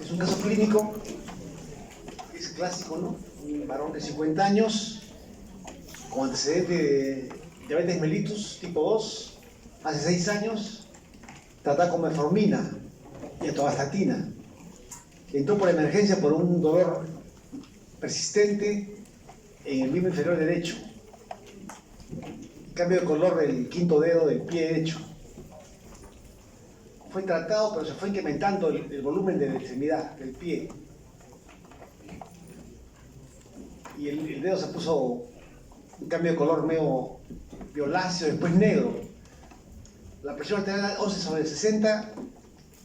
Es un caso clínico, es clásico, ¿no? Un varón de 50 años, con antecedente de diabetes mellitus tipo 2, hace 6 años, tratado con metformina y atorvastatina. Entró por emergencia por un dolor persistente en el miembro inferior derecho. Cambio de color del quinto dedo del pie derecho. Fue tratado, pero se fue incrementando el volumen de la extremidad del pie. Y el dedo se puso un cambio de color medio violáceo, después negro. La presión arterial 11/60,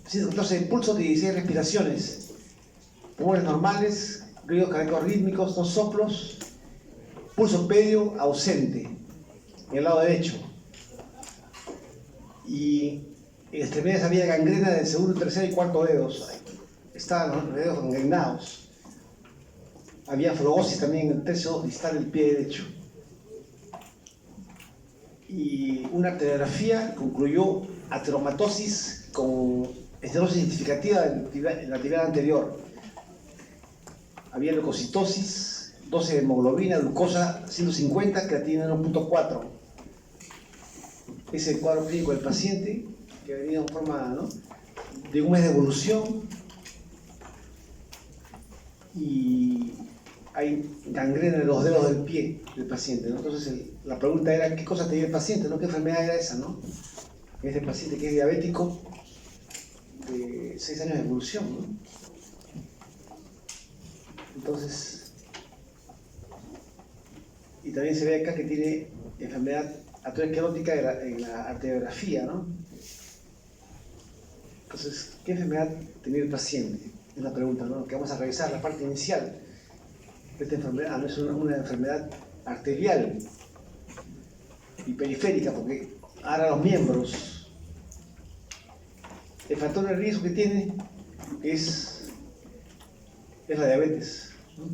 114 pulsos, 16 respiraciones. Pulmones normales, ruidos cardíacos rítmicos, 2 soplos, pulso medio ausente en el lado derecho. Y en extremidades había gangrena del segundo, tercer y cuarto dedos. Estaban los dedos gangrenados. Había flogosis también en el tercio distal del pie derecho. Y una arteriografía concluyó ateromatosis con estenosis identificativa en la tibial anterior. Había leucocitosis, dosis de hemoglobina, glucosa 150, creatinina 1.4. Ese es el cuadro clínico del paciente, que ha venido en forma, ¿no?, de un mes de evolución. Y hay gangrena en los dedos del pie del paciente, ¿no? Entonces la pregunta era qué cosa tenía el paciente, ¿no? ¿Qué enfermedad era esa, ¿no? Este paciente que es diabético de 6 años de evolución, ¿no? Entonces, y también se ve acá que tiene enfermedad aterosclerótica en la arteriografía, ¿no? Entonces, ¿qué enfermedad tenía el paciente? Es la pregunta, ¿no?, que vamos a revisar, la parte inicial. Esta enfermedad no es una enfermedad arterial y periférica, porque ahora los miembros, el factor de riesgo que tiene es la diabetes, ¿no?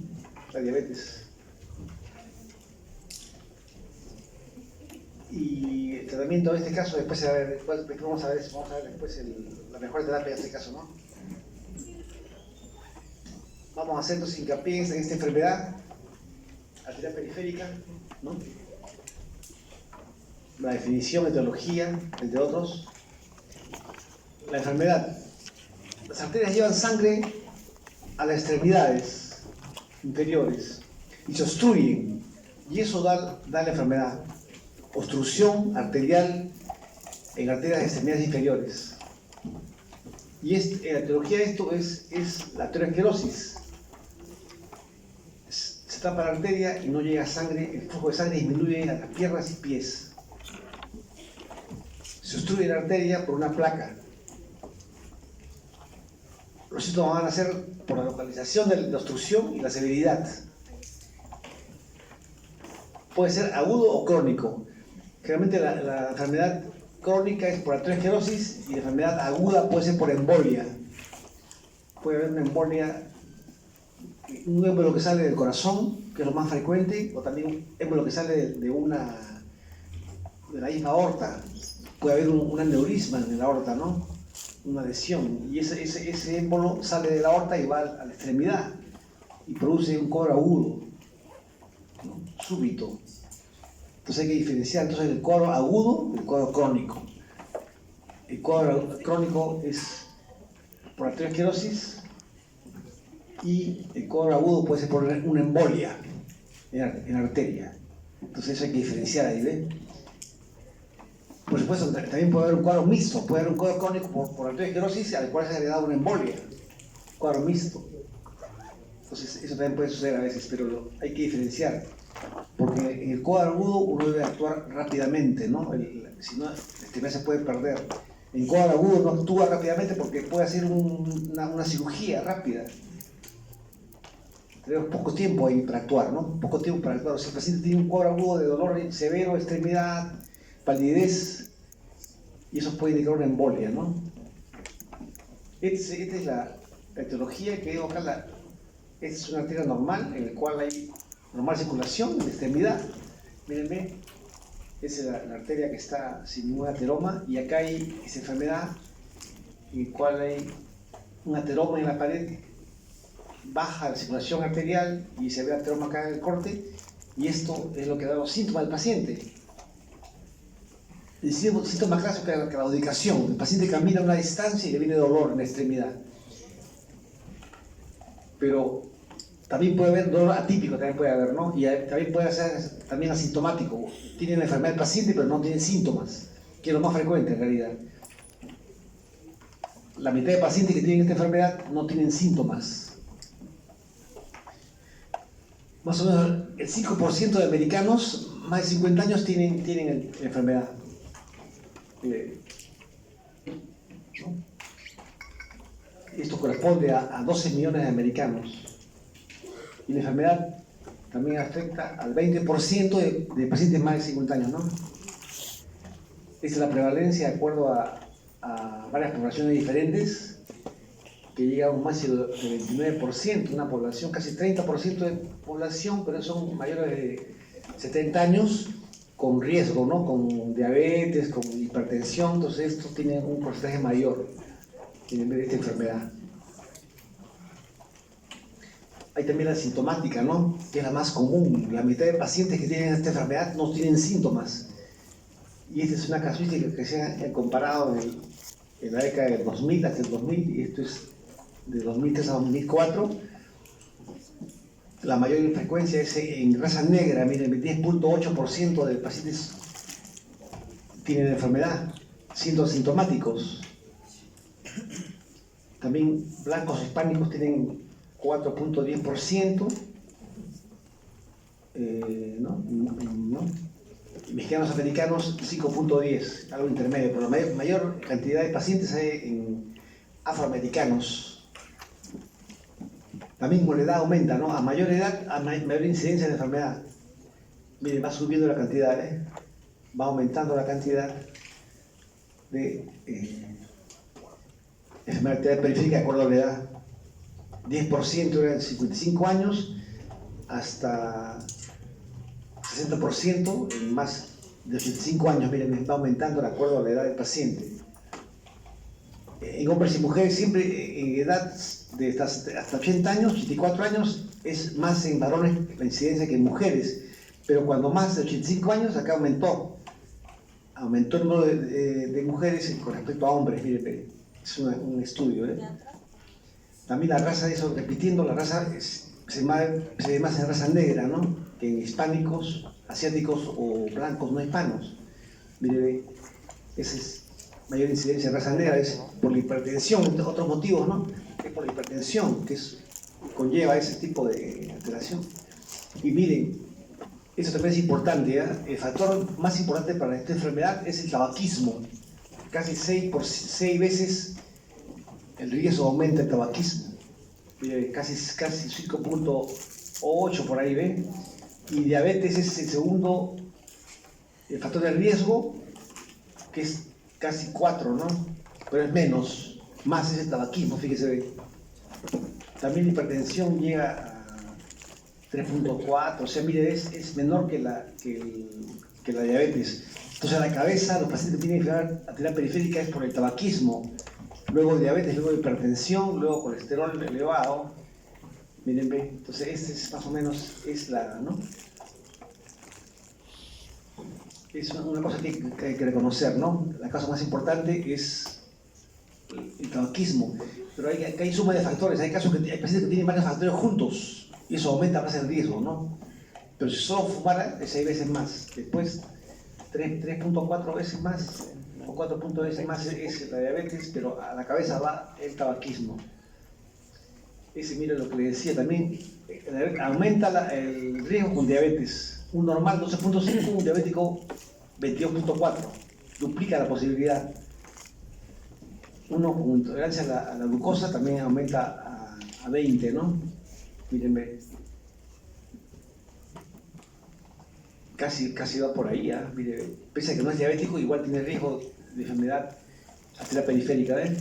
La diabetes. Y el tratamiento en este caso, después vamos a ver después la mejor terapia en este caso, ¿no? Vamos a hacer entonces hincapié en esta enfermedad arterial periférica, ¿no? La definición, etiología, entre otros. La enfermedad. Las arterias llevan sangre a las extremidades inferiores y se obstruyen, y eso da la enfermedad. Obstrucción arterial en arterias de extremidades inferiores. Y en la etiología de esto es la aterosclerosis. Se tapa la arteria y no llega sangre, el flujo de sangre disminuye a las piernas y pies. Se obstruye la arteria por una placa. Los síntomas van a ser por la localización de la obstrucción y la severidad. Puede ser agudo o crónico. Generalmente la enfermedad crónica es por aterosclerosis y la enfermedad aguda puede ser por embolia. Puede haber una embolia, un émbolo que sale del corazón, que es lo más frecuente, o también un émbolo que sale de la misma aorta. Puede haber un aneurisma en la aorta, ¿no? Una lesión, y ese émbolo sale de la aorta y va a la extremidad y produce un cuadro agudo, ¿no?, súbito. Entonces hay que diferenciar entonces el cuadro agudo del cuadro crónico. El cuadro crónico es por aterosclerosis y el cuadro agudo puede ser por una embolia en la arteria. Entonces eso hay que diferenciar ahí, ¿ves? Por supuesto, también puede haber un cuadro mixto, puede haber un cuadro crónico por aterosclerosis al cual se ha agregado una embolia, cuadro mixto. Entonces eso también puede suceder a veces, pero hay que diferenciar, porque en el cuadro agudo uno debe actuar rápidamente, ¿no? Si no, la extremidad se puede perder. En cuadro agudo no actúa rápidamente porque puede hacer una cirugía rápida. Tenemos poco tiempo ahí para actuar, ¿no? Poco tiempo para actuar. Si el paciente tiene un cuadro agudo de dolor severo, extremidad, palidez, y eso puede indicar una embolia, ¿no? Esta es la etiología que veo acá. Esta es una arteria normal en la cual hay normal circulación de extremidad. Mírenme, esa es la arteria que está sin ningún ateroma, y acá hay esa enfermedad en la cual hay un ateroma en la pared, baja la circulación arterial y se ve ateroma acá en el corte, y esto es lo que da los síntomas del paciente. El síntoma clásico es la claudicación. El paciente camina a una distancia y le viene dolor en la extremidad. Pero también puede haber dolor atípico, también puede haber, ¿no? Y también puede ser también asintomático. Tiene la enfermedad del paciente, pero no tiene síntomas, que es lo más frecuente en realidad. La mitad de pacientes que tienen esta enfermedad no tienen síntomas. Más o menos el 5% de americanos más de 50 años tienen la enfermedad. Esto corresponde a 12 millones de americanos. Y la enfermedad también afecta al 20% de pacientes más de 50 años, ¿no? Esta es la prevalencia de acuerdo a varias poblaciones diferentes, que llega a un máximo de 29%, una población, casi 30% de población, pero son mayores de 70 años con riesgo, ¿no? Con diabetes, con hipertensión, entonces estos tienen un porcentaje mayor de esta enfermedad. Hay también la sintomática, ¿no? Que es la más común. La mitad de pacientes que tienen esta enfermedad no tienen síntomas. Y esta es una casuística que se ha comparado en la década del 2000 hasta el 2000, y esto es de 2003 a 2004. La mayor frecuencia es en raza negra. Miren, el 10.8% de pacientes tienen enfermedad, siendo asintomáticos. También blancos hispánicos tienen 4.10%, ¿no? Y mexicanos americanos 5.10%, algo intermedio, pero la mayor cantidad de pacientes hay en afroamericanos. También con la edad aumenta, ¿no? A mayor edad, a mayor incidencia de enfermedad. Miren, va subiendo la cantidad, va aumentando la cantidad de enfermedad periférica de acuerdo a la edad. 10% eran de 55 años hasta 60% en más de 85 años. Miren, va aumentando de acuerdo a la edad del paciente. En hombres y mujeres, siempre en edad de hasta 80 años, 84 años, es más en varones la incidencia que en mujeres. Pero cuando más de 85 años, acá aumentó el número de mujeres con respecto a hombres. Miren, es un estudio. También la raza, eso repitiendo, la raza se ve más en raza negra, ¿no? Que en hispánicos, asiáticos o blancos no hispanos. Mire, esa es mayor incidencia en raza negra, es por la hipertensión, entre otros motivos, ¿no? Es por la hipertensión que conlleva ese tipo de alteración. Y miren, eso también es importante, ¿eh? El factor más importante para esta enfermedad es el tabaquismo. Casi 6 veces el riesgo aumenta el tabaquismo. Mire, casi 5.8 por ahí, ¿ven? Y diabetes es el segundo factor de riesgo, que es casi 4, ¿no? Pero es menos, más es el tabaquismo, fíjese, ¿ven? También la hipertensión llega a 3.4, o sea, mire, es menor que la diabetes. Entonces, a la cabeza, los pacientes que tienen enfermedad arterial periférica es por el tabaquismo, luego diabetes, luego hipertensión, luego colesterol elevado. Miren, ve, entonces este es más o menos, ¿no? Es una cosa que hay que reconocer, ¿no? La causa más importante es el tabaquismo, pero hay suma de factores. Hay casos que hay pacientes que tienen varios factores juntos y eso aumenta más el riesgo, ¿no? Pero si solo fumara, es 6 veces más. Después, 3.4 veces más, o 4 veces más es la diabetes, pero a la cabeza va el tabaquismo. Mira lo que le decía también, aumenta el riesgo con diabetes. Un normal 12.5, un diabético 22.4, duplica la posibilidad. Uno con intolerancia a la glucosa también aumenta a 20, ¿no? Miren, ve. Casi va por ahí, ¿eh? Mire, pese a que no es diabético, igual tiene riesgo de enfermedad arterial periférica, ¿ven?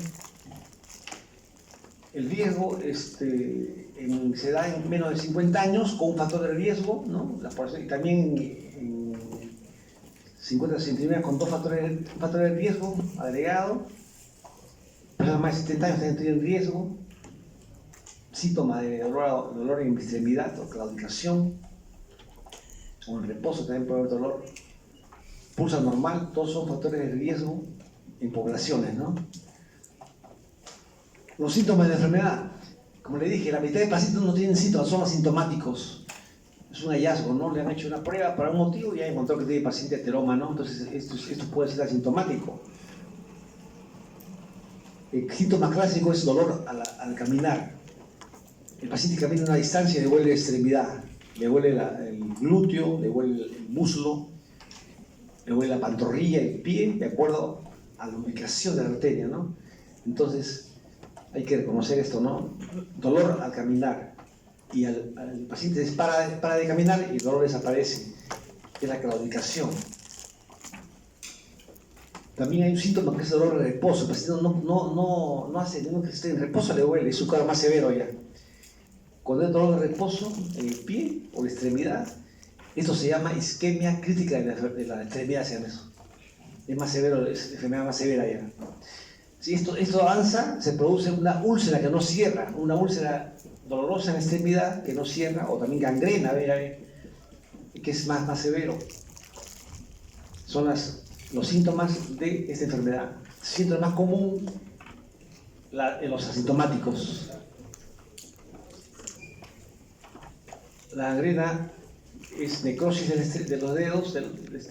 El riesgo se da en menos de 50 años con un factor de riesgo, ¿no? Y también en 50 a 69 con un factor de riesgo agregado. Personas más de 70 años también tienen riesgo. Síntoma de dolor en extremidad o claudicación, o en reposo también puede haber dolor. Pulso anormal, todos son factores de riesgo en poblaciones, ¿no? Los síntomas de la enfermedad, como le dije, la mitad de pacientes no tienen síntomas, son asintomáticos. Es un hallazgo, ¿no? Le han hecho una prueba para un motivo y han encontrado que tiene paciente heterómano, entonces esto puede ser asintomático. El síntoma clásico es dolor al caminar. El paciente camina a una distancia y le duele la extremidad, le duele el glúteo, le duele el muslo, le duele la pantorrilla, el pie, de acuerdo a la ubicación de la arteria, ¿no? Entonces, hay que reconocer esto, ¿no? Dolor al caminar. Y al paciente para de caminar y el dolor desaparece. Es la claudicación. También hay un síntoma que es el dolor de reposo. El paciente no hace ningún que esté en reposo, le duele, es su cuadro más severo ya. Cuando hay dolor de reposo en el pie o la extremidad, esto se llama isquemia crítica de la extremidad, se llama eso. Es más severo, es la enfermedad más severa ya. Si esto avanza, se produce una úlcera que no cierra, una úlcera dolorosa en la extremidad que no cierra, o también gangrena, que es más severo. Son los síntomas de esta enfermedad. El síntoma más común en los asintomáticos. La gangrena es necrosis de los dedos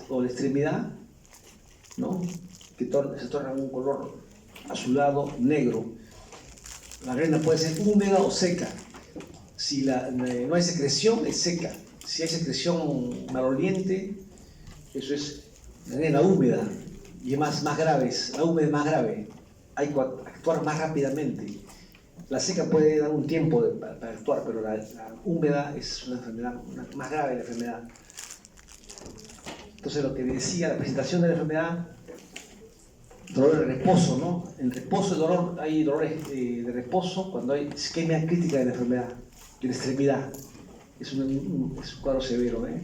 o de extremidad, ¿no? Que se torna un color azulado, negro. La gangrena puede ser húmeda o seca. Si no hay secreción, es seca. Si hay secreción maloliente, eso es gangrena húmeda. Y es más grave, la húmeda es más grave. Hay que actuar más rápidamente. La seca puede dar un tiempo para actuar, pero la húmeda es una enfermedad más grave la enfermedad. Entonces, lo que decía, la presentación de la enfermedad, dolor de reposo, ¿no? En reposo hay dolores de reposo cuando hay isquemia crítica de la enfermedad, de la extremidad. Es un cuadro severo, ¿eh?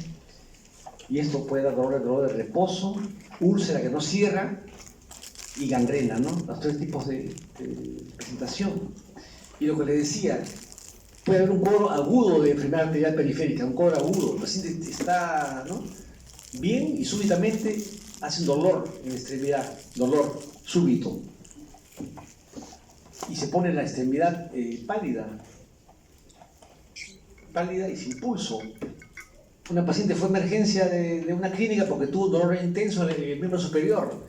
Y esto puede dar dolor de reposo, úlcera que no cierra y gangrena, ¿no? Los tres tipos de presentación. Y lo que le decía, puede haber un cuadro agudo de enfermedad arterial periférica, un cuadro agudo. El paciente está, ¿no?, bien y súbitamente hace un dolor en la extremidad, dolor súbito. Y se pone la extremidad pálida y sin pulso. Una paciente fue a emergencia de una clínica porque tuvo un dolor intenso en el miembro superior.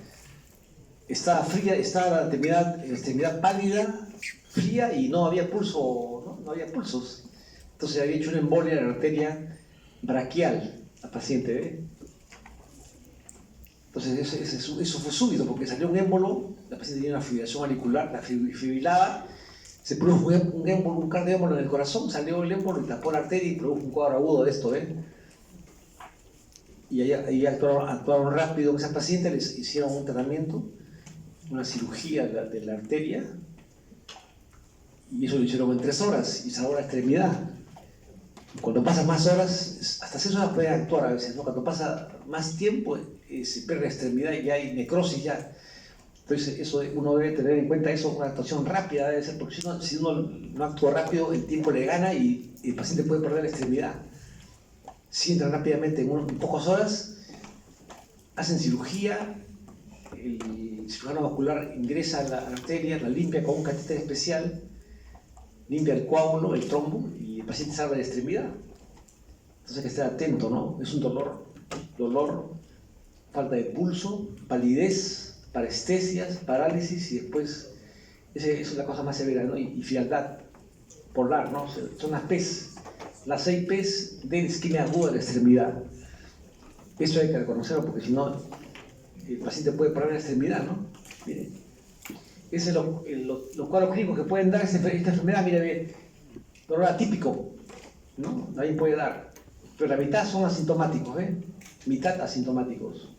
Estaba fría, estaba la extremidad pálida, fría y no había pulso, no había pulsos. Entonces había hecho una embolia en la arteria braquial la paciente, ¿eh? Entonces eso fue súbito porque salió un émbolo, la paciente tenía una fibrilación auricular, la fibrilaba, se produjo un émbolo, un cardioémbolo en el corazón, salió el émbolo y tapó la arteria y produjo un cuadro agudo de esto, ¿eh? Y ahí actuaron rápido con esa paciente, les hicieron un tratamiento, una cirugía de la arteria, y eso lo hicieron en 3 horas, y salvó la extremidad. Cuando pasan más horas, hasta 6 horas pueden actuar a veces, ¿no? Cuando pasa más tiempo, se pierde la extremidad y ya hay necrosis ya. Entonces eso uno debe tener en cuenta eso, una actuación rápida debe ser, porque si uno no actúa rápido, el tiempo le gana y el paciente puede perder la extremidad. Si entran rápidamente en pocas horas, hacen cirugía, el cirujano vascular ingresa a la arteria, la limpia con un catéter especial, limpia el coágulo, el trombo, y el paciente salva la extremidad. Entonces hay que estar atento, ¿no? Es un dolor, falta de pulso, palidez, parestesias, parálisis, y después, esa es la cosa más severa, ¿no? Y frialdad polar, ¿no? Son las 6 P's de isquemia aguda de la extremidad. Eso hay que reconocerlo porque si no, el paciente puede perder la extremidad, ¿no? Miren, ese es los cuadros clínicos que pueden dar esta enfermedad. Mire, dolor atípico, ¿no? Nadie puede dar, pero la mitad son asintomáticos, ¿eh? Mitad asintomáticos.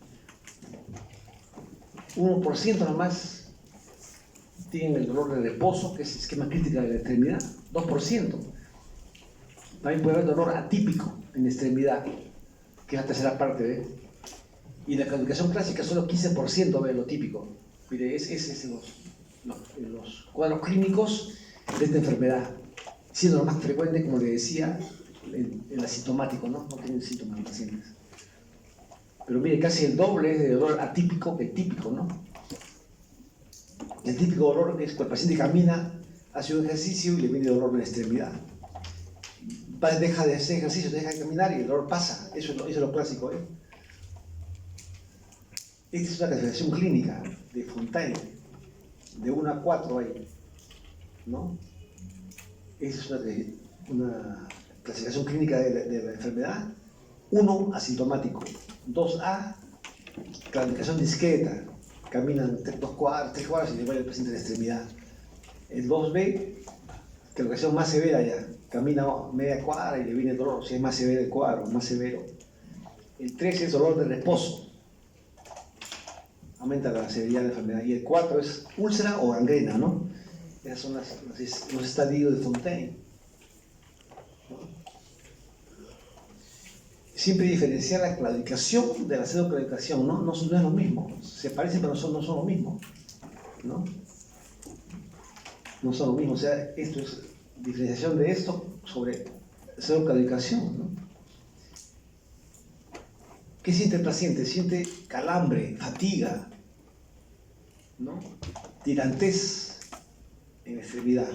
1% nomás tienen el dolor de reposo, que es isquemia crítica de la extremidad. 2%. También puede haber dolor atípico en la extremidad, que es la tercera parte, ¿eh? Y la claudicación clásica solo 15% de lo típico. Mire, ese es los cuadros clínicos de esta enfermedad, siendo lo más frecuente, como le decía, el asintomático, ¿no? No tienen síntomas los pacientes. Pero mire, casi el doble es de dolor atípico que el típico, ¿no? El típico dolor es cuando el paciente camina, hace un ejercicio y le viene dolor en la extremidad. Deja de hacer ejercicio, deja de caminar y el dolor pasa. Eso es lo clásico, ¿eh? Esta es una clasificación clínica de Fontaine, de 1 a 4 ahí, ¿no? Esa es una clasificación clínica de la enfermedad. 1, asintomático. 2A, clasificación discreta. Caminan 3 cuadras y le duele el paciente de la extremidad. El 2B, clasificación más severa ya. Camina media cuadra y le viene el dolor, si es más severo el cuadro, más severo. El 3 es dolor de reposo. Aumenta la severidad de la enfermedad. Y el 4 es úlcera o gangrena, ¿no? Esos son los estadios de Fontaine, ¿no? Siempre diferenciar la claudicación de la pseudoclaudicación, ¿no? No es lo mismo. Se parecen, pero no son lo mismo, ¿no? No son lo mismo. O sea, esto es diferenciación de esto sobre pseudoclaudicación, ¿no? ¿Qué siente el paciente? Siente calambre, fatiga, ¿no? Tirantez en la extremidad.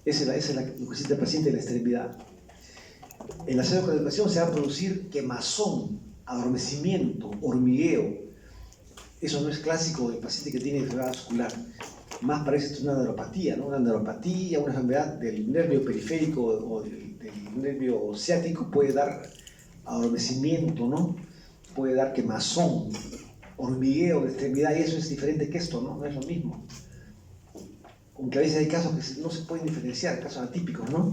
Esa es lo que siente el paciente en la extremidad. En la pseudoclaudicación se va a producir quemazón, adormecimiento, hormigueo. Eso no es clásico del paciente que tiene enfermedad vascular. Más parece una neuropatía, ¿no? Una neuropatía, una enfermedad del nervio periférico o del nervio ciático puede dar adormecimiento, ¿no? Puede dar quemazón, hormigueo de extremidad, y eso es diferente que esto, ¿no? No es lo mismo. Aunque a veces hay casos que no se pueden diferenciar, casos atípicos, ¿no?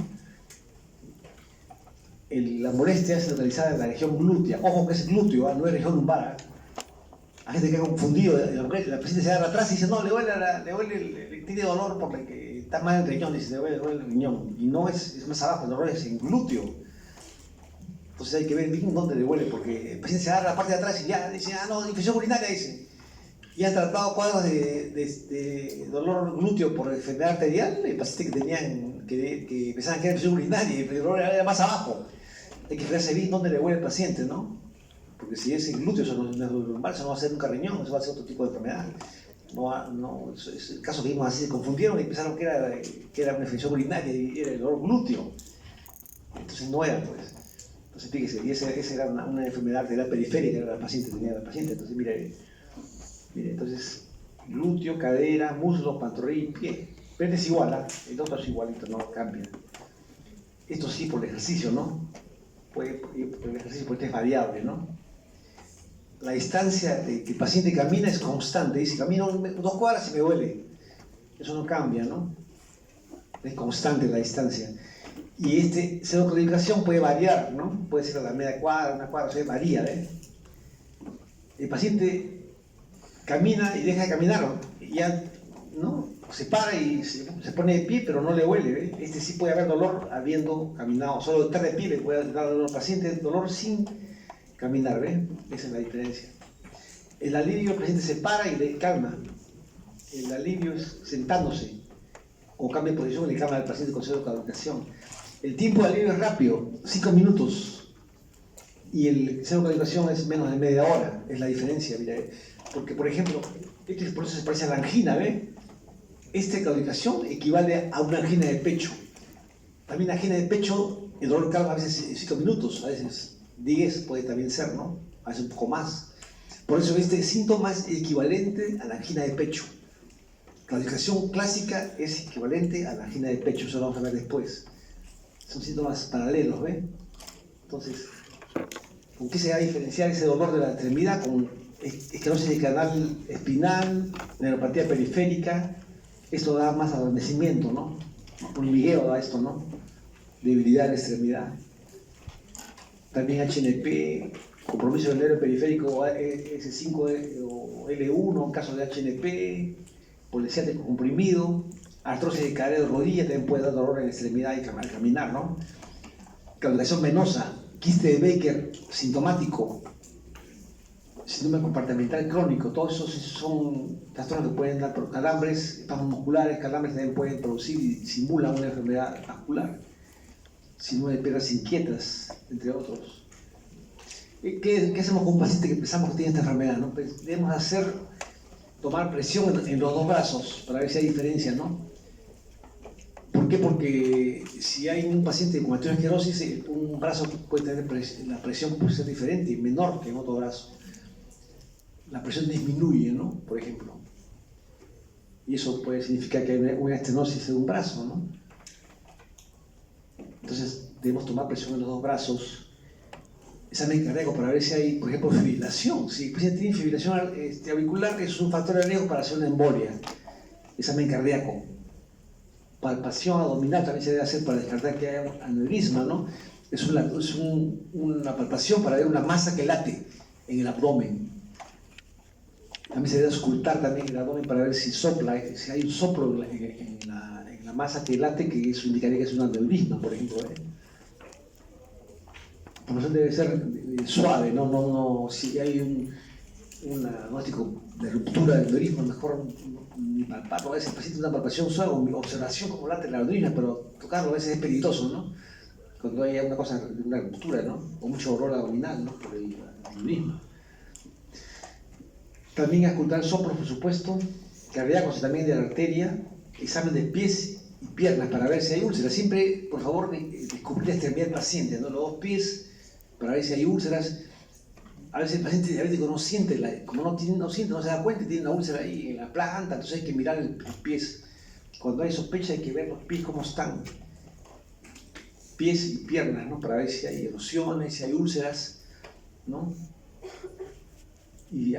La molestia es localizada en la región glútea. Ojo que es glúteo, no es región lumbar. Hay gente que ha confundido, la paciente se agarra atrás y dice, no, le tiene dolor porque está mal el riñón, dice, le duele el riñón. Y no es más abajo, el dolor es en glúteo. Entonces hay que ver bien dónde le duele, porque el paciente se agarra la parte de atrás y ya dice, no, infección urinaria, dice. Y han tratado cuadros de dolor glúteo por enfermedad arterial, el paciente que pensaban que era infección urinaria y el dolor era más abajo. Hay que fijarse bien dónde le duele el paciente, ¿no? Porque si es en glúteo, eso no es lumbar, eso no va a ser nunca riñón, eso va a ser otro tipo de enfermedad. No, es el caso que vimos así, se confundieron y pensaron que era una infección urinaria y era el dolor glúteo. Entonces no era, pues. Entonces fíjese, y esa era una enfermedad arterial periférica, era tenía la paciente. Entonces mire, entonces glúteo, cadera, muslo, pantorrilla, pie. Pero es igual, el otro es igualito, no cambia. Esto sí por el ejercicio, ¿no? Por el ejercicio porque es variable, ¿no? La distancia de que el paciente camina es constante. Dice, camino 2 cuadras y me duele. Eso no cambia, ¿no? Es constante la distancia. Y pseudoclaudicación puede variar, ¿no? Puede ser a la media cuadra, 1 cuadra, o sea, varía, ¿eh? El paciente camina y deja de caminar, y ya, ¿no? Se para y se pone de pie, pero no le duele, ¿eh? Sí puede haber dolor habiendo caminado. Solo estar de pie le puede dar dolor al paciente, dolor sin caminar, ¿ves? Esa es la diferencia. El alivio, el paciente se para y le calma. El alivio es sentándose o cambia de posición y le calma al paciente con pseudoclaudicación. El tiempo de alivio es rápido, 5 minutos. Y el pseudoclaudicación es menos de media hora. Es la diferencia, mira. Porque, por ejemplo, este proceso se parece a la angina, ¿ves? Esta claudicación equivale a una angina de pecho. También la angina de pecho, el dolor calma a veces 5 minutos, a veces 10 puede también ser, ¿no? A veces un poco más. Por eso este síntoma es equivalente a la angina de pecho. Claudicación clásica es equivalente a la angina de pecho, eso lo vamos a ver después. Son síntomas paralelos, ¿ves? Entonces, ¿con qué se va a diferenciar ese dolor de la extremidad? Con esclerosis del canal espinal, neuropatía periférica. Esto da más adormecimiento, ¿no? Hormigueo da esto, ¿no? Debilidad de la extremidad. También HNP, compromiso del nervio periférico S5 o L1, en caso de HNP, policiático comprimido, artrosis de cadera de rodilla también puede dar dolor en la extremidad y al caminar, ¿no? Claudicación venosa, quiste de Baker sintomático, síndrome compartimental crónico, todos esos son trastornos que pueden dar por calambres, espasmos musculares, calambres también pueden producir y simulan una enfermedad vascular, síndrome de piernas inquietas, entre otros. ¿Qué hacemos con un paciente que pensamos que tiene esta enfermedad? ¿No? Pues debemos tomar presión en los dos brazos para ver si hay diferencia, ¿no? ¿Por qué? Porque si hay un paciente con arteriosclerosis, un brazo puede tener la presión puede ser diferente, menor que en otro brazo. La presión disminuye, ¿no? Por ejemplo. Y eso puede significar que hay una estenosis de un brazo, ¿no? Entonces debemos tomar presión en los dos brazos. Examen cardíaco para ver si hay, por ejemplo, fibrilación. Si el paciente tiene fibrilación auricular, es un factor de riesgo para hacer una embolia. Examen cardíaco. Palpación abdominal también se debe hacer para descartar que haya un aneurisma, ¿no? Es una palpación para ver una masa que late en el abdomen. También se debe auscultar también el abdomen para ver si sopla, si hay un soplo en la masa que late, que eso indicaría que es un aneurisma, por ejemplo. La palpación debe ser suave, no, si hay un diagnóstico de ruptura del aneurisma, mejor ni palparlo. A veces el paciente una palpación suave, observación como late el aneurisma, pero tocarlo a veces es peligroso, ¿no? Cuando hay una ruptura, ¿no? O mucho dolor abdominal, ¿no? Por el aneurisma. También auscultar soplos, por supuesto, cardíacos también de la arteria, examen de pies y piernas para ver si hay úlceras. Siempre, por favor, descubrir la extremidad del paciente, ¿no? Los dos pies para ver si hay úlceras. A veces el paciente diabético no siente, no se da cuenta, tiene una úlcera ahí en la planta, entonces hay que mirar los pies. Cuando hay sospecha hay que ver los pies cómo están. Pies y piernas, ¿no? Para ver si hay erosiones, si hay úlceras, ¿no?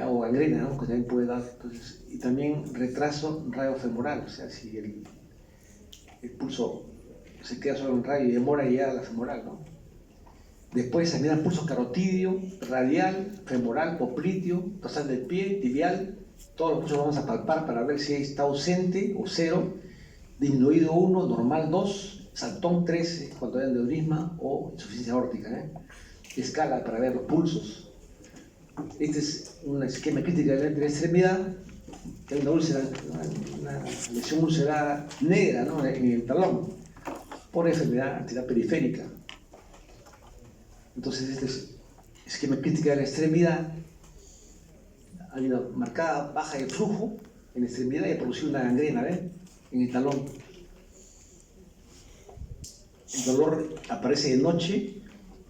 O gangrena, ¿no? Que también puede dar. Entonces, y también retraso radiofemoral, o sea, si el pulso se queda solo en radio y demora ya a la femoral, ¿no? Después examinar pulso carotidio, radial, femoral, popliteo, dorsal del pie, tibial. Todos los pulsos los vamos a palpar para ver si está ausente o 0, disminuido 1, normal 2, saltón 3 cuando hay aneurisma o insuficiencia aórtica. Escala para ver los pulsos. Este es un esquema crítico de la extremidad, que hay una úlcera, una lesión ulcerada negra, ¿no? En el talón, por enfermedad arterial periférica. Entonces este es esquema crítico de la extremidad. Hay una marcada baja de flujo en la extremidad y ha producido una gangrena, en el talón. El dolor aparece de noche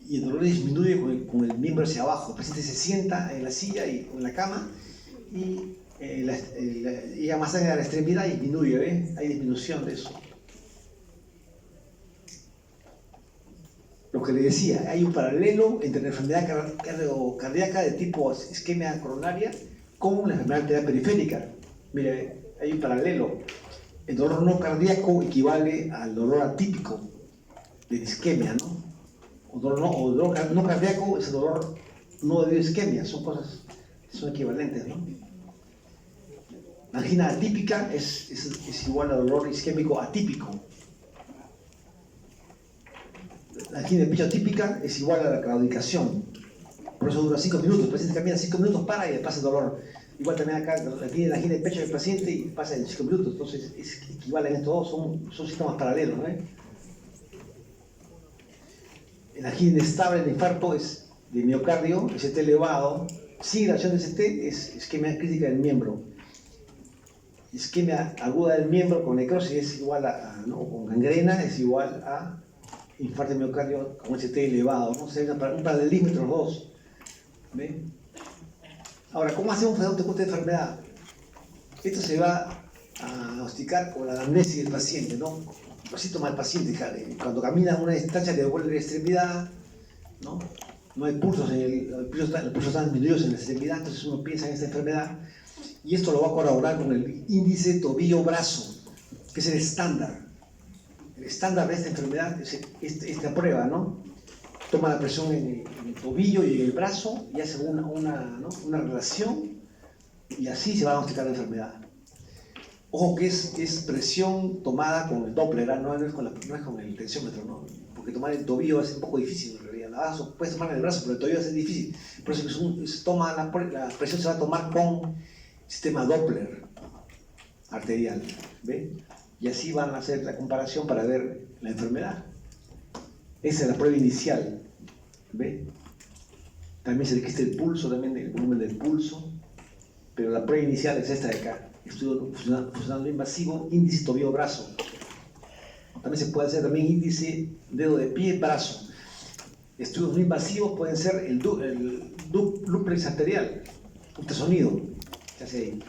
y el dolor disminuye con el miembro hacia abajo. El paciente se sienta en la silla y en la cama y llega más sangre a la extremidad y disminuye, hay disminución de eso. Lo que le decía, hay un paralelo entre la enfermedad cardíaca de tipo isquemia coronaria con la enfermedad arterial periférica. Mire, hay un paralelo. El dolor no cardíaco equivale al dolor atípico de isquemia, ¿no? O dolor no cardíaco es el dolor no de isquemia, son equivalentes, ¿no? La angina atípica es igual al dolor isquémico atípico. La angina de pecho atípica es igual a la claudicación. Por eso dura 5 minutos. El paciente camina 5 minutos, para y le pasa el dolor. Igual también acá tiene la angina de pecho del paciente y pasa en 5 minutos. Entonces equivalen estos dos, son síntomas paralelos, ¿no? La angina inestable, el infarto es de miocardio, ST elevado. Sin relación de ST es isquemia crítica del miembro. Isquemia aguda del miembro con necrosis es igual con gangrena es igual a infarto de miocardio con ST elevado, ¿no? O sea, un paralelismo entre los dos. ¿Ve? Ahora, ¿cómo hacemos un diagnóstico de enfermedad? Esto se va a diagnosticar con la anamnesis del paciente, ¿no? Los síntomas del paciente, cuando camina a una distancia que devuelve la extremidad, ¿no? No hay pulsos, los pulsos están disminuidos en la extremidad, entonces uno piensa en esta enfermedad y esto lo va a corroborar con el índice tobillo-brazo, que es el estándar. El estándar de esta enfermedad es esta prueba, ¿no? Toma la presión en el tobillo y en el brazo y hace una relación y así se va a diagnosticar la enfermedad. Ojo que es presión tomada con el Doppler, no es con el tensiómetro, ¿no? Porque tomar el tobillo es un poco difícil en realidad. Puedes tomar en el brazo, pero el tobillo es difícil. Por eso la presión se va a tomar con sistema Doppler arterial, ¿ve? Y así van a hacer la comparación para ver la enfermedad. Esa es la prueba inicial, ¿ve? También se registra el pulso, también el volumen del pulso, pero la prueba inicial es esta de acá. Estudio funcional no invasivo, índice tobillo-brazo. También se puede hacer también índice dedo de pie, brazo. Estudios no invasivos pueden ser el duplex arterial, ultrasonido, se hace ahí.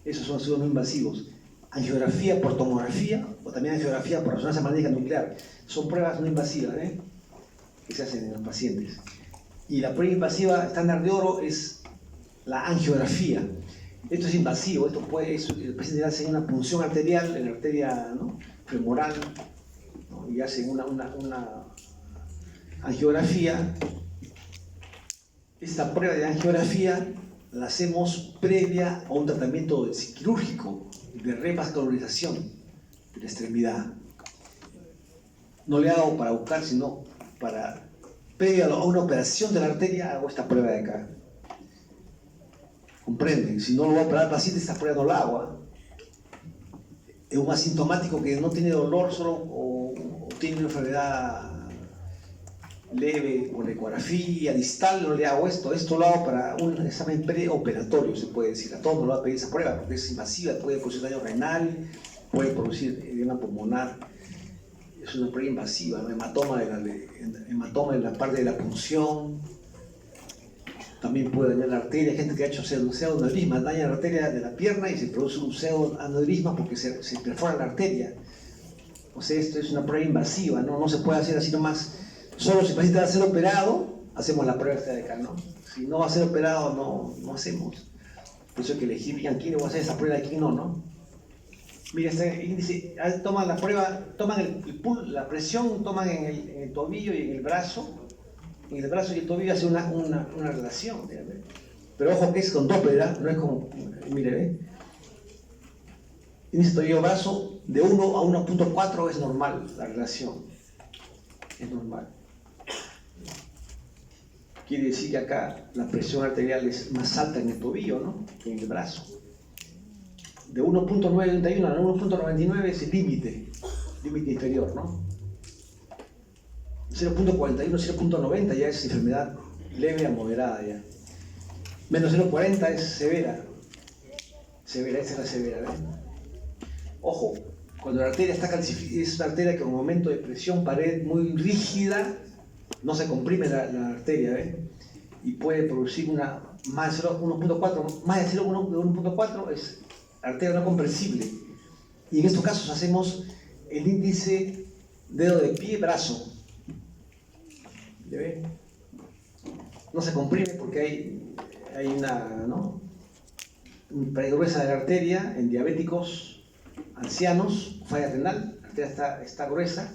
Esos son estudios no invasivos. Angiografía por tomografía o también angiografía por resonancia magnética nuclear. Son pruebas no invasivas, que se hacen en los pacientes. Y la prueba invasiva estándar de oro es la angiografía. Esto es invasivo, el paciente hace una punción arterial en la arteria, ¿no?, femoral, ¿no?, y hacen una angiografía. Esta prueba de angiografía la hacemos previa a un tratamiento quirúrgico de revascularización de la extremidad. No le hago para buscar, sino previa a una operación de la arteria, hago esta prueba de acá. ¿Comprenden? Si no lo voy a operar al paciente, esta prueba no la hago. Es un asintomático que no tiene dolor solo o tiene una enfermedad leve con ecografía distal, no le hago esto. Esto lo hago para un examen preoperatorio, se puede decir. A todos no lo va a pedir esa prueba porque es invasiva, puede producir daño renal, puede producir edema pulmonar. Es una prueba invasiva, ¿no? Hematoma en la parte de la punción. También puede dañar la arteria. Hay gente que ha hecho pseudoaneurisma, daña la arteria de la pierna y se produce un pseudoaneurisma porque se perfora la arteria. O sea, esto es una prueba invasiva, ¿no? No se puede hacer así nomás. Solo si el paciente va a ser operado, hacemos la prueba esta de acá, ¿no? Si no va a ser operado, no hacemos. Por eso hay que elegir bien quién le va a hacer esa prueba y quién no. Mira, este índice, toman la prueba, toman la presión, toman en el tobillo y en el brazo. En el brazo y el tobillo hace una relación. ¿Ve? Pero ojo que es con Doppler, no es como, mire, ¿ve? Índice tobillo-brazo de 1 a 1.4 es normal la relación. Es normal. Quiere decir que acá la presión arterial es más alta en el tobillo, ¿no?, que en el brazo. De 1.91 a 1.99 es el límite inferior, ¿no? 0.41, 0.90 ya es enfermedad leve a moderada ya. Menos 0.40 es severa. Severa, esa es la severa, ¿ves? Ojo, cuando la arteria está calcificada, es una arteria que con aumento de presión, pared muy rígida, no se comprime la arteria, ¿ves? Y puede producir más de 1.4, más de 1.4 es arteria no compresible. Y en estos casos hacemos el índice dedo de pie, brazo. ¿Ve? No se comprime porque hay una pared gruesa de la arteria en diabéticos ancianos, falla renal, la arteria está gruesa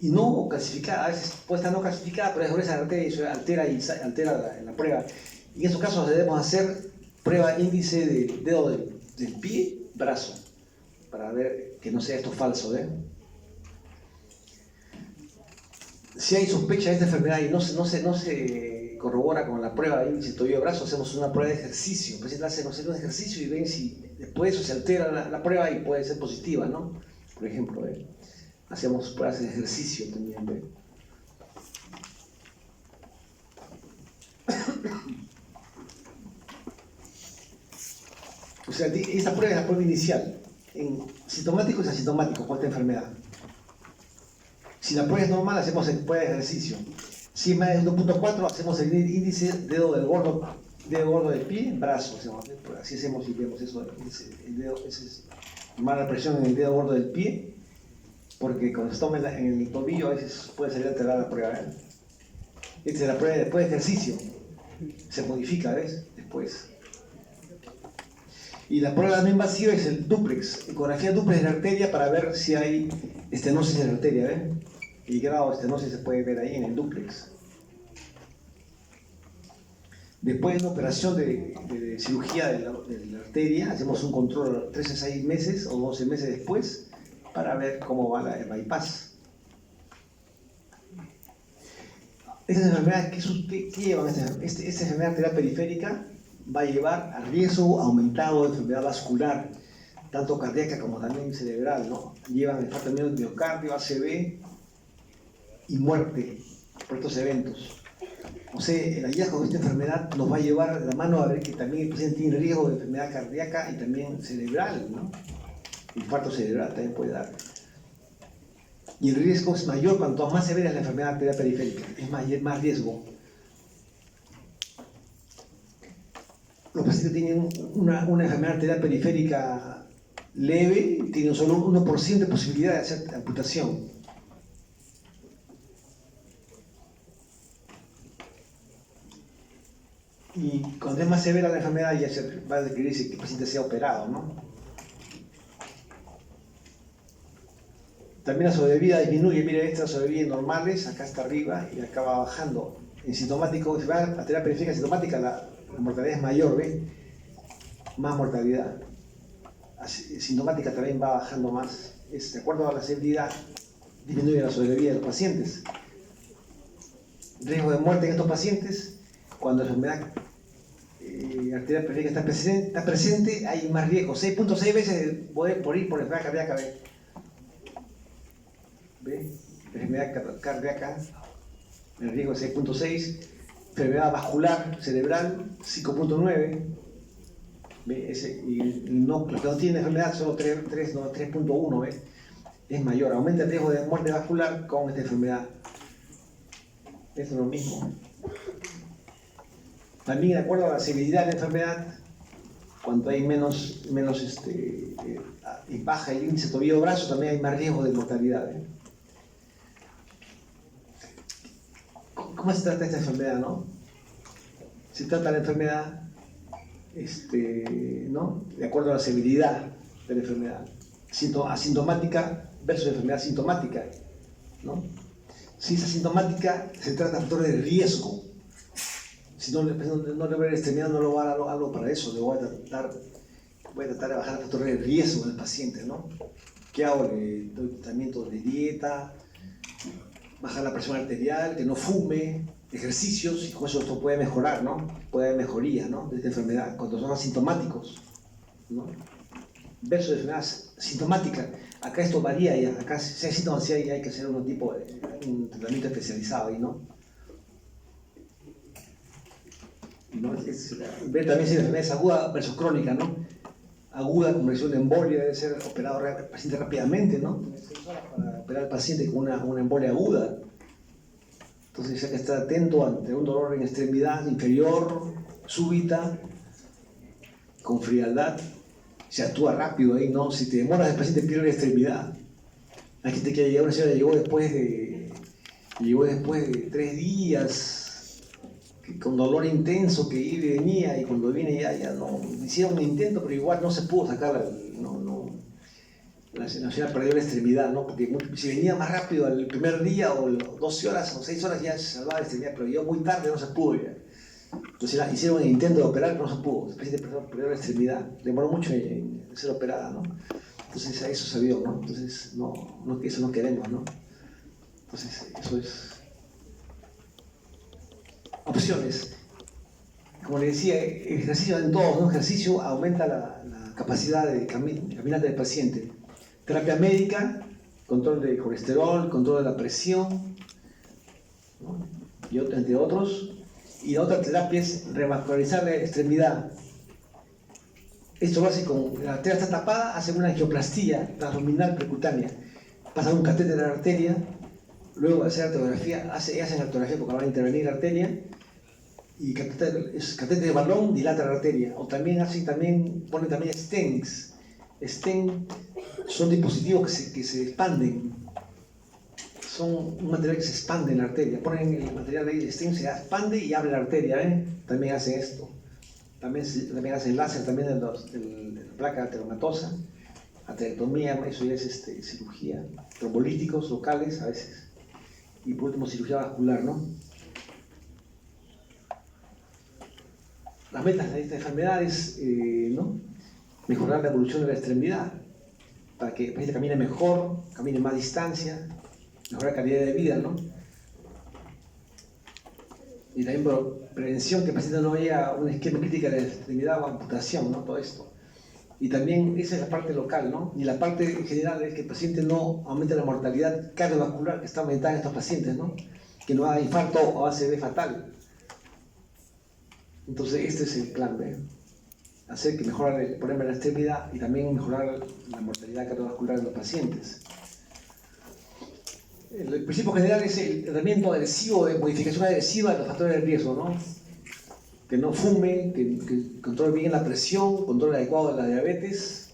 y no calcificada. A veces puede estar no calcificada, pero es gruesa la arteria y eso altera la prueba. Y en esos casos debemos hacer prueba índice de dedo del pie, brazo, para ver que no sea esto falso, ¿eh? Si hay sospecha de esta enfermedad y no se corrobora con la prueba de índice tobillo-brazo, hacemos una prueba de ejercicio. El paciente hace un ejercicio y ven si después de eso se altera la prueba y puede ser positiva, ¿no? Por ejemplo, hacemos pruebas de ejercicio también, ¿ve? O sea, esta prueba es la prueba inicial. En sintomático y asintomático con esta enfermedad. Si la prueba es normal, hacemos el prueba de ejercicio. Si más de 1.4, hacemos el índice dedo gordo del pie, brazo. Así hacemos y vemos eso. El dedo, es mala presión en el dedo gordo del pie, porque cuando se toma en el tobillo a veces puede salir alterada la prueba. Esta es la prueba después de ejercicio. Se modifica, ¿ves? Después. Y la prueba no invasiva es el duplex, ecografía duplex de la arteria para ver si hay estenosis en la arteria, ¿ven? El grado de estenosis se puede ver ahí en el duplex. Después de una operación de cirugía de la arteria, hacemos un control 3 a 6 meses o 12 meses después para ver cómo va el bypass. Estas enfermedades, ¿qué llevan? Esta enfermedad arterial periférica va a llevar a riesgo aumentado de enfermedad vascular, tanto cardíaca como también cerebral, ¿no? Llevan infarto de miocardio, ACV y muerte por estos eventos. O sea, el hallazgo de esta enfermedad nos va a llevar de la mano a ver que también el paciente tiene riesgo de enfermedad cardíaca y también cerebral, ¿no? Infarto cerebral también puede dar. Y el riesgo es mayor cuanto más severa es la enfermedad arterial periférica, es más riesgo. Los pacientes tienen una enfermedad arterial periférica leve, tienen solo un 1% de posibilidad de hacer amputación. Y cuando es más severa la enfermedad ya se va a requerir que el paciente sea operado, ¿no? También la sobrevida disminuye, mire, estas sobreviven normales, acá está arriba y acá va bajando. En sintomático, si va a la arterial periférica sintomática, la mortalidad es mayor, ¿ves? Más mortalidad. Sintomática también va bajando más. De acuerdo a la severidad, disminuye la sobrevida de los pacientes. Riesgo de muerte en estos pacientes, cuando la enfermedad arterial periférica está presente, hay más riesgo. 6.6 veces de poder morir por enfermedad cardíaca, ¿ve? Enfermedad cardíaca, el riesgo es 6.6, enfermedad vascular cerebral 5.9, y los que no tienen enfermedad solo 3.1, ¿ve? Es mayor, aumenta el riesgo de muerte vascular con esta enfermedad. Esto es lo mismo. También de acuerdo a la severidad de la enfermedad, cuanto hay menos y baja el índice tobillo-brazo, también hay más riesgo de mortalidad, ¿eh? ¿Cómo se trata esta enfermedad, no? Se trata la enfermedad, ¿no? De acuerdo a la severidad de la enfermedad. Asintomática versus enfermedad sintomática, ¿no? Si es asintomática, se trata de factores de riesgo. Si no le ve la extremidad, no lo va a dar algo para eso. Le voy a tratar de bajar el factor de riesgo del paciente, ¿no? ¿Qué hago? Le doy tratamiento de dieta, bajar la presión arterial, que no fume, ejercicios, y con eso esto puede mejorar, ¿no? Puede haber mejoría, ¿no? De esta enfermedad, cuando son asintomáticos, ¿no? Versus enfermedad sintomática. Acá esto varía ya, acá si hay síntomas sí hay que hacer un tipo de un tratamiento especializado ahí, ¿no? Ver también si la enfermedad es aguda versus crónica, ¿no? Aguda con lesión de embolia debe ser operado el paciente rápidamente, ¿no? 6 horas para operar al paciente con una embolia aguda. Entonces hay que estar atento ante un dolor en extremidad inferior, súbita, con frialdad. Se actúa rápido ahí, ¿no? Si te demoras, el paciente pierde la extremidad. Hay gente que llegó, una señora llegó después de 3 días, con dolor intenso que iba y venía, y cuando viene ya no, hicieron un intento, pero igual no se pudo sacar, la señora perdió la extremidad, ¿no? Porque si venía más rápido el primer día, o 12 horas o 6 horas, ya se salvaba la extremidad, pero llegó muy tarde, no se pudo ya. Entonces hicieron el intento de operar, pero no se pudo, el paciente perdió la extremidad, demoró mucho en ser operada, ¿no? Entonces eso se vio, ¿no? Entonces eso no queremos, ¿no? Entonces eso es. Opciones. Como le decía, el ejercicio en todos, ¿no? El ejercicio aumenta la capacidad de caminata del paciente. Terapia médica, control de colesterol, control de la presión, ¿no? Entre otros. Y la otra terapia es revascularizar la extremidad. Esto lo hace con la arteria está tapada, hacen una angioplastía transluminal percutánea. Pasan un catéter a la arteria, luego hacen arteriografía, hacen arteriografía porque va a intervenir la arteria, y catéter de balón dilata la arteria. O también ponen también stents. Stents son dispositivos que se expanden. Son un material que se expande en la arteria. Ponen el material de stent, se expande y abre la arteria, ¿eh? También hacen esto. También hacen láser también de la placa ateromatosa, aterectomía, eso ya es cirugía, trombolíticos locales a veces, y por último cirugía vascular, ¿no? las metas de esta enfermedad es ¿no? mejorar la evolución de la extremidad, para que el paciente camine mejor, camine más distancia, mejorar la calidad de vida, ¿no? Y también por prevención, que el paciente no haya una isquemia crítica de la extremidad o amputación, ¿no? Todo esto. Y también esa es la parte local, ¿no? Y la parte general es que el paciente no aumente la mortalidad cardiovascular que está aumentada en estos pacientes, ¿no? Que no haga infarto o ACV fatal. Entonces este es el plan B. Hacer que mejore el problema de la extremidad y también mejorar la mortalidad cardiovascular de los pacientes. El principio general es el tratamiento agresivo, de modificación agresiva de los factores de riesgo, ¿no? Que no fume, que controle bien la presión, control adecuado de la diabetes,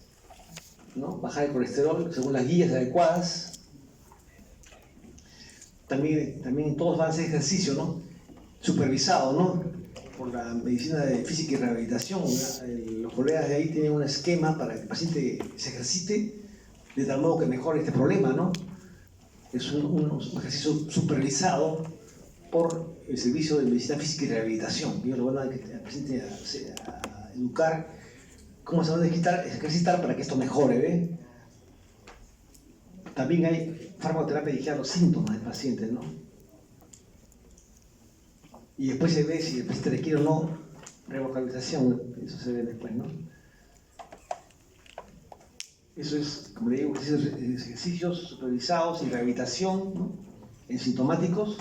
¿no? Bajar el colesterol según las guías adecuadas. También todos van a hacer ejercicio, ¿no? Supervisado, ¿no? Por la medicina de física y rehabilitación. Los colegas de ahí tienen un esquema para que el paciente se ejercite de tal modo que mejore este problema, ¿no? Es un ejercicio supervisado por el Servicio de Medicina Física y Rehabilitación. Ellos lo van a paciente a educar cómo se va a ejercitar para que esto mejore, ¿ve? También hay farmacoterapia dirigida a los síntomas del paciente, ¿no? Y después se ve si el paciente requiere o no revocalización, eso se ve después, ¿no? Eso es, como le digo, ejercicios supervisados y rehabilitación, ¿no? En sintomáticos.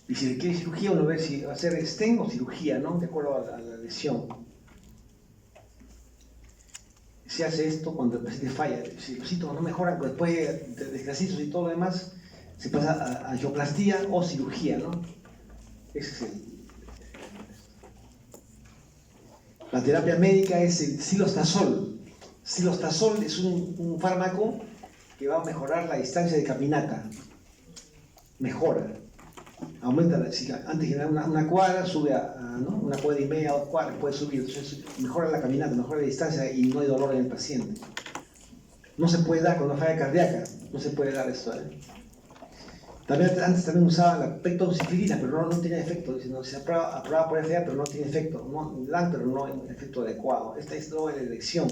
Y si requiere cirugía, uno ve si va a ser stent o cirugía, ¿no? De acuerdo a la lesión. Se hace esto cuando el paciente falla. Si los síntomas no mejoran, pues después de ejercicios y todo lo demás, se pasa a angioplastía o cirugía, ¿no? Ese es La terapia médica es el silostazol. Silostazol es un fármaco que va a mejorar la distancia de caminata. Mejora. Aumenta la antes que una cuadra, sube ¿no? Una cuadra y media, 2 cuadras, puede subir. Entonces, mejora la caminata, mejora la distancia y no hay dolor en el paciente. No se puede dar con una falla cardíaca, no se puede dar esto. Antes también usaban la pectoxifilina, pero no tenía efecto. Se aprobaba por FDA, pero no tiene efecto. No, dan, pero no en efecto adecuado. Esta es la elección.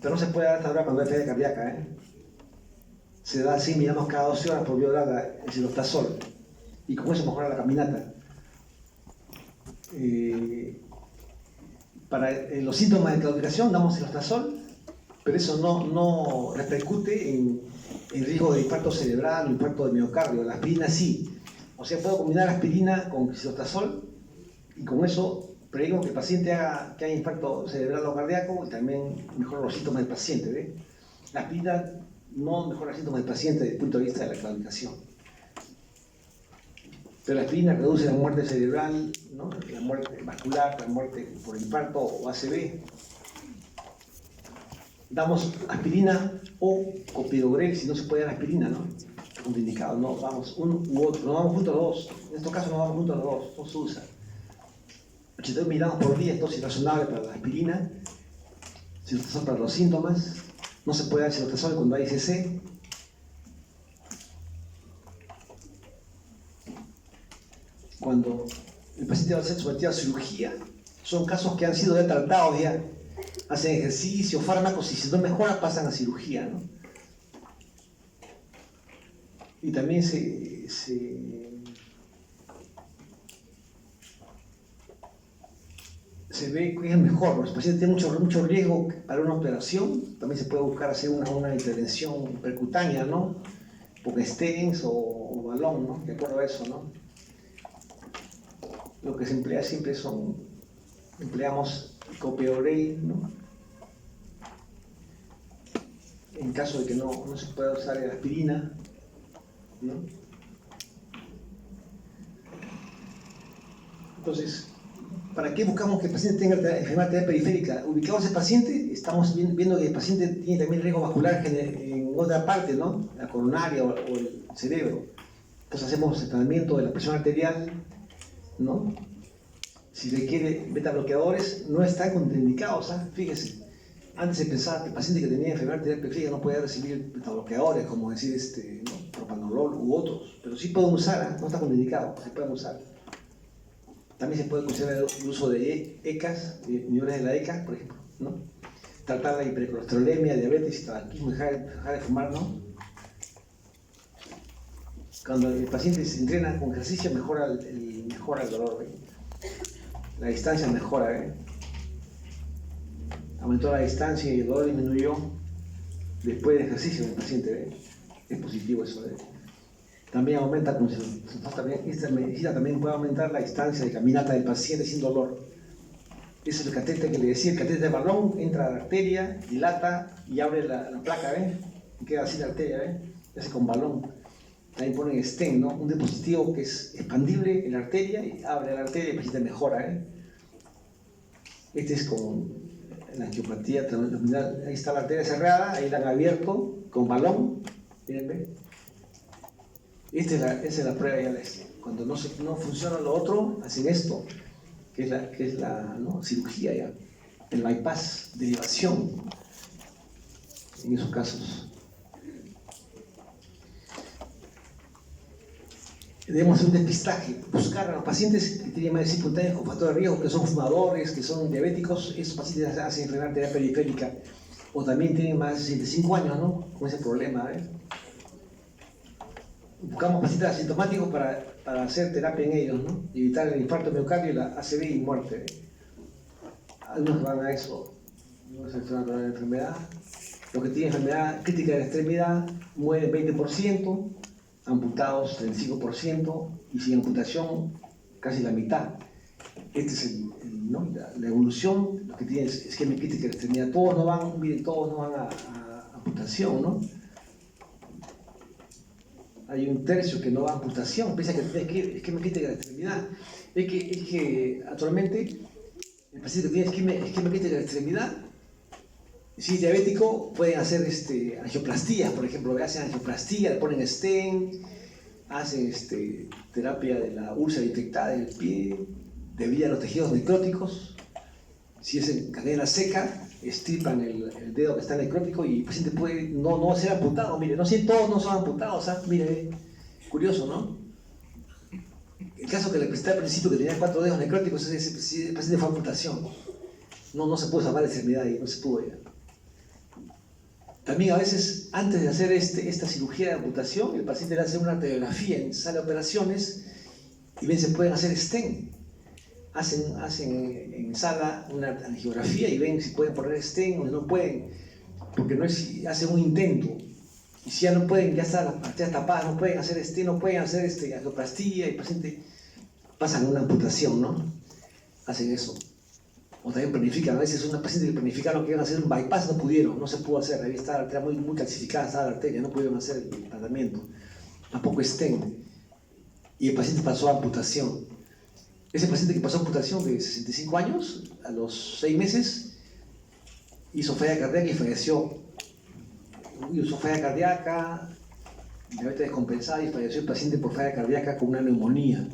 Pero no se puede dar hasta ahora cuando hay falla cardíaca. Se da 100 miligramos cada 12 horas por violar el silostazol. Y con eso mejora la caminata. Para los síntomas de claudicación damos silostazol, pero eso no repercute en riesgo de infarto cerebral o infarto de miocardio. La aspirina sí. O sea, puedo combinar aspirina con silostazol y con eso prevengo que el paciente que haya infarto cerebral o cardíaco y también mejora los síntomas del paciente. ¿Ve? La aspirina no mejora los síntomas del paciente desde el punto de vista de la claudicación. Pero la aspirina reduce la muerte cerebral, ¿no? La muerte vascular, la muerte por infarto o ACV. Damos aspirina o clopidogrel si no se puede dar aspirina, ¿no? Contraindicado, no vamos uno u otro, no vamos juntos los dos. En estos casos no vamos juntos los dos, no se usa. 82 miligramos por día es dosis razonable para la aspirina, silostazol para los síntomas. No se puede dar silostazol cuando hay ICC. Cuando el paciente va a ser sometido a cirugía, son casos que han sido ya tratados, ya hacen ejercicio, fármacos, y si no mejora pasan a cirugía, ¿no? Y también se ve que es mejor. Los pacientes tienen mucho riesgo para una operación, también se puede buscar hacer una intervención percutánea, ¿no? Con stents o balón, ¿no? De acuerdo a eso, ¿no? Lo que se emplea siempre empleamos clopidogrel, ¿no? En caso de que no se pueda usar la aspirina, ¿no? Entonces, ¿para qué buscamos que el paciente tenga enfermedad arterial periférica? Ubicamos al paciente, estamos viendo que el paciente tiene también riesgo vascular en otra parte, ¿no? La coronaria o el cerebro. Entonces hacemos el tratamiento de la presión arterial, ¿no? Si requiere beta bloqueadores, no están contraindicados, ¿eh? Fíjese. Antes se pensaba que el paciente que tenía enfermedad arterial periférica no podía recibir beta bloqueadores, como decir ¿no? Propanolol u otros, pero sí pueden usar, ¿eh? No está contraindicado, se pueden usar. También se puede considerar el uso de ECAs, inhibidores de la ECA, por ejemplo, ¿no? Tratar la hipercolesterolemia, diabetes, tabaquismo, dejar de fumar, ¿no? Cuando el paciente se entrena con ejercicio, mejora el dolor, ¿eh? La distancia mejora, ¿eh? Aumentó la distancia y el dolor disminuyó después del ejercicio del paciente, ¿eh? Es positivo eso, ¿eh? También aumenta, esta medicina también puede aumentar la distancia de caminata del paciente sin dolor. Ese es el catéter que le decía, el catéter de balón, entra a la arteria, dilata y abre la placa, ¿eh? Y queda así la arteria, ¿eh? Se hace con balón. También ponen stent, ¿no? Un dispositivo que es expandible en la arteria y abre la arteria y el paciente mejora, ¿eh? Este es con la angiopatía, ahí está la arteria cerrada, ahí la han abierto con balón, miren, ¿ve? Esa es la prueba ya. Cuando no funciona lo otro, hacen esto, que es la ¿no? cirugía ya, el bypass, derivación, en esos casos. Debemos hacer un despistaje, buscar a los pacientes que tienen más de 50 años con factor de riesgo, que son fumadores, que son diabéticos. Esos pacientes hacen enfermedad arterial periférica, o también tienen más de 65 años, ¿no? Con ese problema, ¿eh? Buscamos pacientes asintomáticos para hacer terapia en ellos, ¿no? Y evitar el infarto miocardio, la ACV y muerte, ¿eh? Algunos que van a eso, no se con la enfermedad. Los que tienen enfermedad crítica de la extremidad mueren 20%, amputados 35% y sin amputación casi la mitad. Este es ¿no? la evolución. Los que tienen isquemia crítica de la extremidad, todos no van a amputación, ¿no? Hay un tercio que no va a amputación, piensa que tiene isquemia crítica de la extremidad. Es que actualmente el paciente que tiene isquemia crítica de la extremidad, si es diabético, pueden hacer angioplastías, por ejemplo, hacen angioplastía, le ponen stent, hacen terapia de la úlcera infectada del pie, debillan los tejidos necróticos. Si es en cadena seca, estripan el dedo que está necrótico y el paciente puede no ser amputado. Mire, no sé, todos no son amputados, ¿sabes? Mire, curioso, ¿no? El caso que le presenté al principio, que tenía 4 dedos necróticos, el paciente fue amputación. No se pudo salvar la extremidad y no se pudo ya. También a veces, antes de hacer esta cirugía de amputación, el paciente le hace una radiografía en sala de operaciones y ven si pueden hacer stent. Hacen en sala una angiografía y ven si pueden poner stent o no pueden, porque no es, hacen un intento. Y si ya no pueden, ya están las arterias tapadas, no pueden hacer stent, no pueden hacer angioplastía, y el paciente pasan una amputación, ¿no? Hacen eso. O también planifican, a veces una paciente que planificaron que iban a hacer un bypass, no pudieron, no se pudo hacer, ahí está la arteria muy calcificada, estaba la arteria, no pudieron hacer el tratamiento, tampoco stent, y el paciente pasó a amputación. Ese paciente que pasó a amputación de 65 años, a los 6 meses, hizo falla cardíaca y falleció. Hizo falla cardíaca, diabetes descompensada y falleció el paciente por falla cardíaca con una neumonía.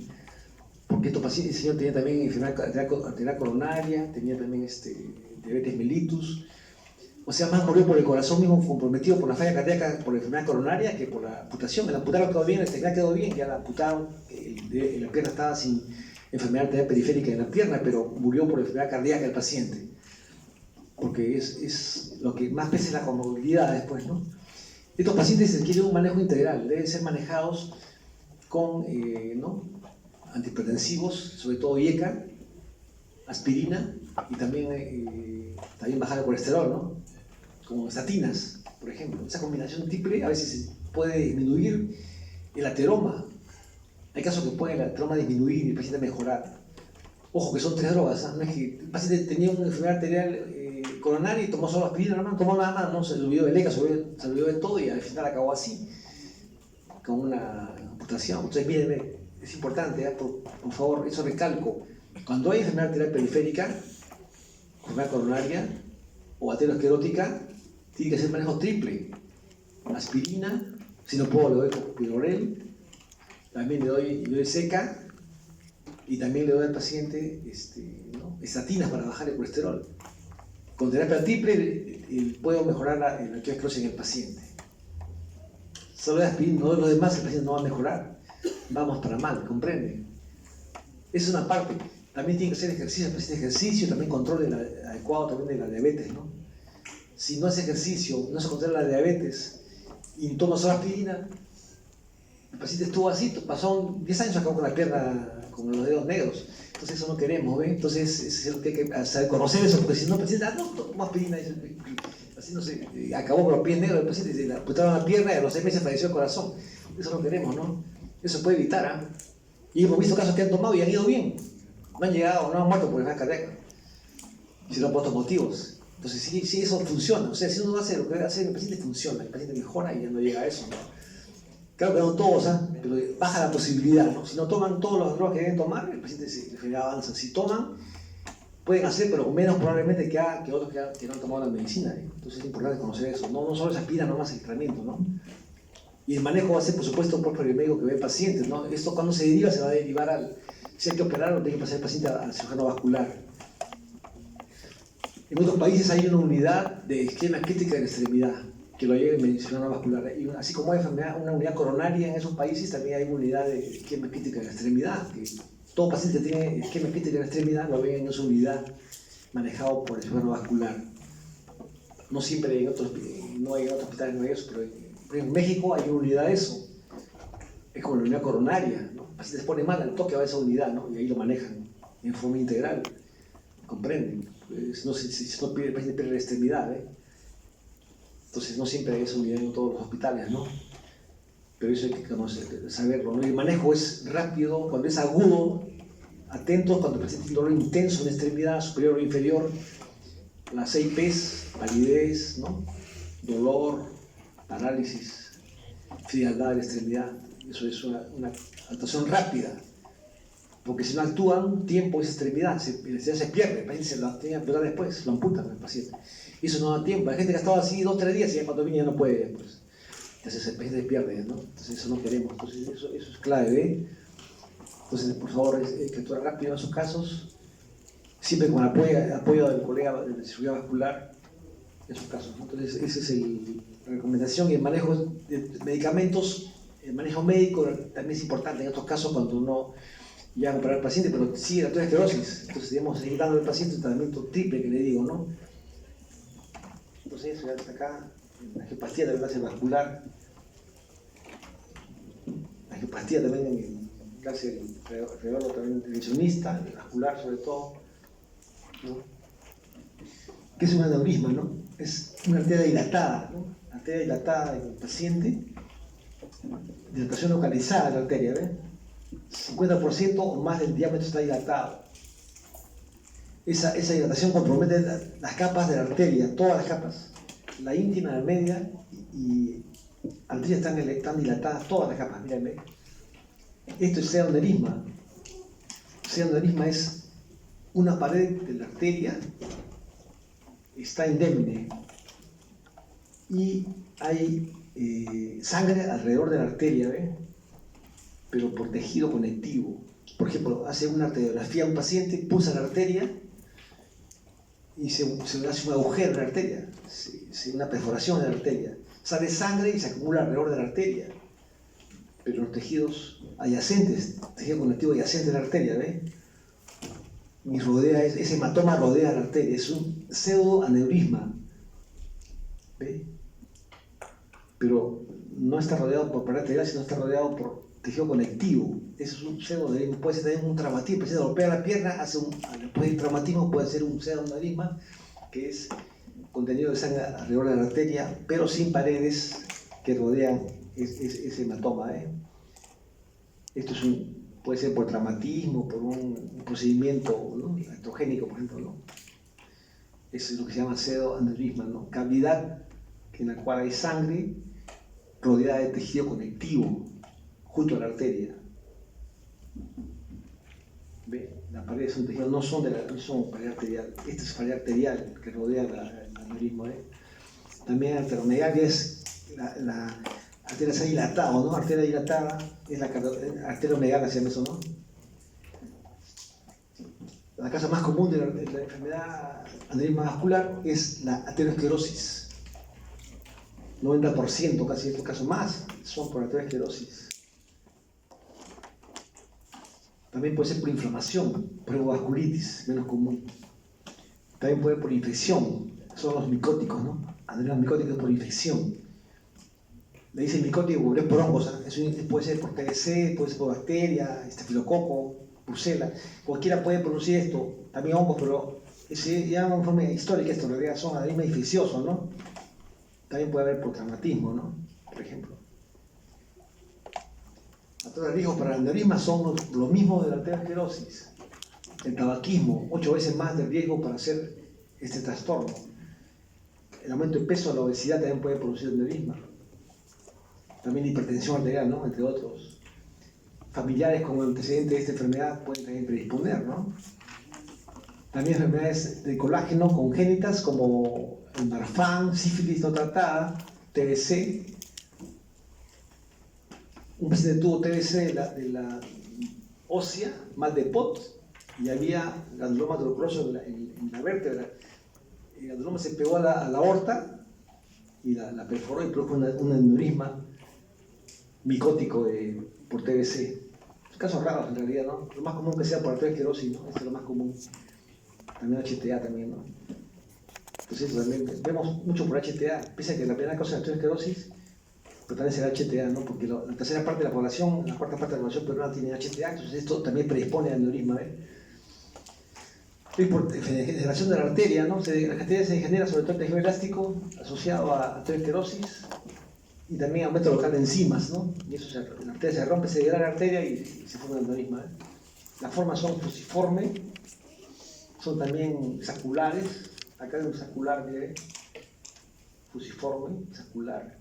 Porque el señor tenía también enfermedad arterial coronaria, tenía también diabetes mellitus. O sea, más murió por el corazón mismo comprometido por la falla cardíaca, por la enfermedad coronaria, que por la amputación. El amputado quedó bien, la extremidad quedó bien, ya la amputaron, la pierna estaba sin enfermedad arterial periférica en la pierna, pero murió por la enfermedad cardíaca del paciente. Porque es lo que más pesa es la comorbilidad después, ¿no? Estos pacientes requieren un manejo integral, deben ser manejados con, ¿no? antihipertensivos, sobre todo IECA, aspirina y también bajar el colesterol, ¿no? Como estatinas, por ejemplo. Esa combinación triple a veces puede disminuir el ateroma. Hay casos que puede el ateroma disminuir y el paciente mejorar. Ojo que son 3 drogas, ¿eh? No es que el paciente tenía una enfermedad arterial coronaria y tomó solo aspirina, no tomó nada más, no se olvidó del ECA, se olvidó de todo y al final acabó así, con una amputación. Entonces, miren, es importante, ¿eh? por favor, eso recalco. Cuando hay enfermedad arterial periférica, enfermedad coronaria o aterosclerótica, tiene que ser manejo triple. Aspirina, si no puedo le doy Pidorel, también le doy seca y también le doy al paciente ¿no? estatinas para bajar el colesterol. Con terapia triple puedo mejorar la aterosclerosis en el paciente. Solo de aspirina, no de lo demás, el paciente no va a mejorar. Vamos para mal, ¿comprende? Es una parte. también tiene que hacer ejercicio, también control adecuado también de la diabetes, ¿no? Si no hace ejercicio, no se controla la diabetes y toma solo aspirina, el paciente estuvo así, pasó 10 años acabó con la pierna, con los dedos negros. Entonces eso no queremos, ¿ves? Entonces es lo que hay que saber conocer eso, porque si no el paciente, no, toma aspirina, así no sé, acabó con los pies negros, el paciente le amputaron la pierna y a los 6 meses falleció el corazón. Eso no queremos, ¿no? Eso puede evitar, ¿ah? Y hemos visto casos que han tomado y han ido bien. No han llegado, no han muerto por enfermedad cardíaca, sino por otros motivos. Entonces sí eso funciona. O sea, si uno hace lo que debe hacer, el paciente funciona, el paciente mejora y ya no llega a eso, ¿no? Claro que no todos, ¿eh? Pero baja la posibilidad, ¿no? Si no toman todos los drogas que deben tomar, el paciente se avanza. Si toman, pueden hacer, pero menos probablemente que otros que no han tomado la medicina, ¿eh? Entonces es importante conocer eso. No solo se aspira nomás el tratamiento, ¿no? Y el manejo va a ser, por supuesto, por el médico que ve pacientes, ¿no? Esto cuando se deriva, se va a derivar al... Si hay que operar, tiene que pasar el paciente al cirujano vascular. En otros países hay una unidad de isquemia crítica de la extremidad, que lo lleva el cirujano vascular. Y así como hay una unidad coronaria en esos países, también hay una unidad de isquemia crítica de la extremidad, que todo paciente que tiene isquemia crítica de la extremidad lo ve en esa unidad manejado por el cirujano vascular. No siempre en otros, no hay en otros hospitales, no hay eso, pero en México hay una unidad de eso. Es como la unidad coronaria, ¿no? El paciente se pone mal, al toque va a esa unidad, ¿no? Y ahí lo manejan en forma integral. ¿Comprenden? Si no el paciente pierde la extremidad, ¿eh? Entonces no siempre hay esa unidad en todos los hospitales, ¿no? Pero eso hay que saberlo, ¿no? Y el manejo es rápido, cuando es agudo, atentos, cuando el paciente tiene dolor intenso en la extremidad superior o inferior, las 6 P's, palidez, ¿no? Dolor, parálisis, frialdad de la extremidad. Eso es una actuación rápida, porque si no actúan tiempo esa extremidad, la extremidad se pierde, el paciente se la tiene que amputar después, lo amputan al paciente. Y eso no da tiempo, la gente que ha estado así 2 o 3 días y ya cuando viene ya no puede, pues. Entonces el paciente se pierde, ¿no? Entonces eso no queremos, entonces eso es clave, ¿eh? Entonces por favor hay que actuar rápido en esos casos, siempre con apoyo del colega de cirugía vascular en esos casos, ¿no? Entonces esa es la recomendación. Y el manejo de medicamentos, el manejo médico también es importante en estos casos cuando uno ya va a operar al paciente, pero sigue la esclerosis, entonces debemos seguir dando al paciente un tratamiento triple que le digo, ¿no? Entonces eso ya está acá, la angioplastia también hace vascular, la angioplastia también hace alrededor también intervencionista, vascular sobre todo, ¿no? ¿Qué es un aneurisma, no? Es una arteria dilatada, ¿no? Arteria dilatada en el paciente, dilatación localizada de la arteria, ¿ves? 50% o más del diámetro está dilatado. Esa dilatación compromete las capas de la arteria, todas las capas, la íntima, la media y arterias están dilatadas, todas las capas, mírenme. Esto es pseudoaneurisma. Pseudoaneurisma es una pared de la arteria, está indemne y hay sangre alrededor de la arteria, ¿ves? Pero por tejido conectivo. Por ejemplo, hace una arteriografía a un paciente, pulsa la arteria y se hace un agujero en la arteria, una perforación en la arteria. Sale sangre y se acumula alrededor de la arteria. Pero los tejidos adyacentes, tejido conectivo adyacente a la arteria, ¿ves? Y rodea, ese hematoma rodea la arteria, es un pseudoaneurisma, ¿ves? Pero no está rodeado por pared arterial, sino está rodeado por tejido conectivo. Eso es un pseudoaneurisma. Puede ser también un traumatismo, se golpea la pierna, después del traumatismo puede ser un pseudoaneurisma, que es contenido de sangre alrededor de la arteria, pero sin paredes que rodean ese hematoma, ¿eh? Esto puede ser por traumatismo, por un procedimiento, ¿no? Iatrogénico, por ejemplo, ¿no? Eso es lo que se llama pseudoaneurisma, ¿no? Cavidad en la cual hay sangre rodeada de tejido conectivo junto a la arteria. ¿Ve? Las paredes son tejidos, no son pared arterial. Esta es pared arterial que rodea el aneurisma, ¿eh? También arteriomegalia es la arteria se ha dilatado, ¿no? Arteria dilatada es la arteriomegalia, se llama eso, ¿no? La causa más común de la enfermedad aneurisma vascular es la aterosclerosis. 90% casi de estos casos más son por aterosclerosis. También puede ser por inflamación, por vasculitis, menos común. También puede ser por infección, son los micóticos, ¿no? Adrenales micóticos por infección. Le dicen micótico porque es por hongos, ¿eh? Eso puede ser por TBC, puede ser por bacteria, estafilococo, brucela. Cualquiera puede producir esto, también hongos, pero se llama de forma histórica esto, en realidad son adenomas infecciosos, ¿no? También puede haber por traumatismo, ¿no? Por ejemplo. Factores de riesgo para el aneurisma son lo mismo de la aterosclerosis. El tabaquismo, 8 veces más de riesgo para hacer este trastorno. El aumento de peso, la obesidad también puede producir aneurisma. También hipertensión arterial, ¿no? Entre otros. Familiares con antecedentes de esta enfermedad pueden también predisponer, ¿no? También enfermedades de colágeno congénitas como el Marfan, sífilis no tratada, TBC. Un paciente tuvo TBC de la ósea, mal de Pot, y había granuloma tuberculoso en la vértebra. El granuloma se pegó a la aorta y la perforó y produjo un aneurisma micótico por TBC. Casos raros en realidad, ¿no? Lo más común que sea por aterosclerosis, ¿no? Eso es lo más común. También HTA también, ¿no? Entonces también vemos mucho por HTA, pese a que la primera causa de aterosclerosis, pero también será HTA, ¿no? Porque la tercera parte de la población, la cuarta parte de la población peruana tiene HTA, entonces esto también predispone al aneurisma, ¿eh? Y por degeneración de la arteria, ¿no? La arteria se degenera sobre todo el tejido elástico asociado a aterosclerosis y también aumento local de enzimas, ¿no? Y eso la arteria se rompe, se degrada la arteria y se forma el aneurisma, ¿eh? Las formas son fusiforme, son también saculares. Acá hay un sacular, mire, fusiforme, sacular.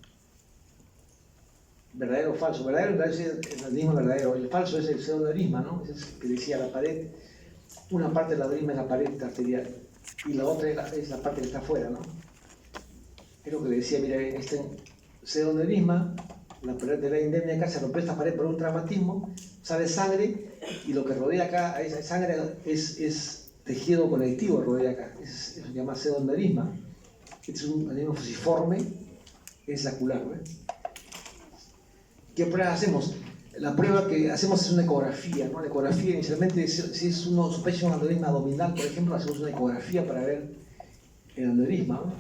Verdadero o falso. Verdadero es el aneurisma verdadero. El falso es el pseudoaneurisma, ¿no? Es el que decía la pared. Una parte del aneurisma es la pared arterial y la otra es la parte que está afuera, ¿no? Es lo que le decía, mire, este pseudoaneurisma, la pared de la indemnia acá se rompe esta pared por un traumatismo, sale sangre y lo que rodea acá a esa sangre es tejido conectivo, rodea acá. Eso se llama pseudoaneurisma. Este es un aneurisma fusiforme, es sacular, ¿eh? ¿Qué pruebas hacemos? La prueba que hacemos es una ecografía, ¿no? La ecografía, inicialmente, si es uno sospecha un aneurisma abdominal, por ejemplo, hacemos una ecografía para ver el aneurisma, ¿no?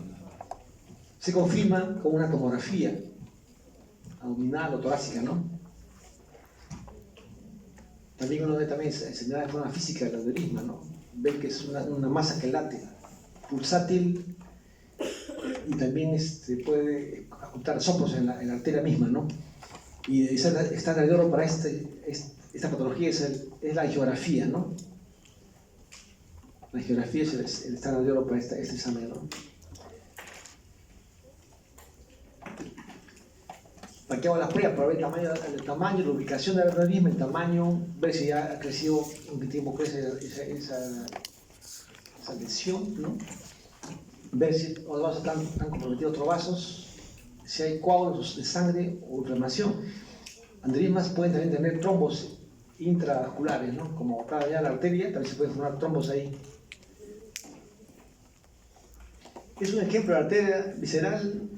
Se confirma con una tomografía abdominal o torácica, ¿no? También uno ve también señalada de forma física el aneurisma, ¿no? Ver que es una masa que late, pulsátil, y también puede ocultar soplos en la arteria misma, ¿no? Y el estándar de oro para esta patología es la angiografía, ¿no? La angiografía es el estándar de oro para este examen, ¿no? ¿Para qué hago las pruebas? Para ver el tamaño, la ubicación del aneurisma, el tamaño, ver si ya ha crecido, en qué tiempo crece esa lesión, ¿no? Ver si los vasos están comprometidos otros vasos, si hay coágulos de sangre o inflamación. Aneurismas pueden también tener trombos intravasculares, ¿no? Como está allá la arteria, también se pueden formar trombos ahí. Es un ejemplo de arteria visceral.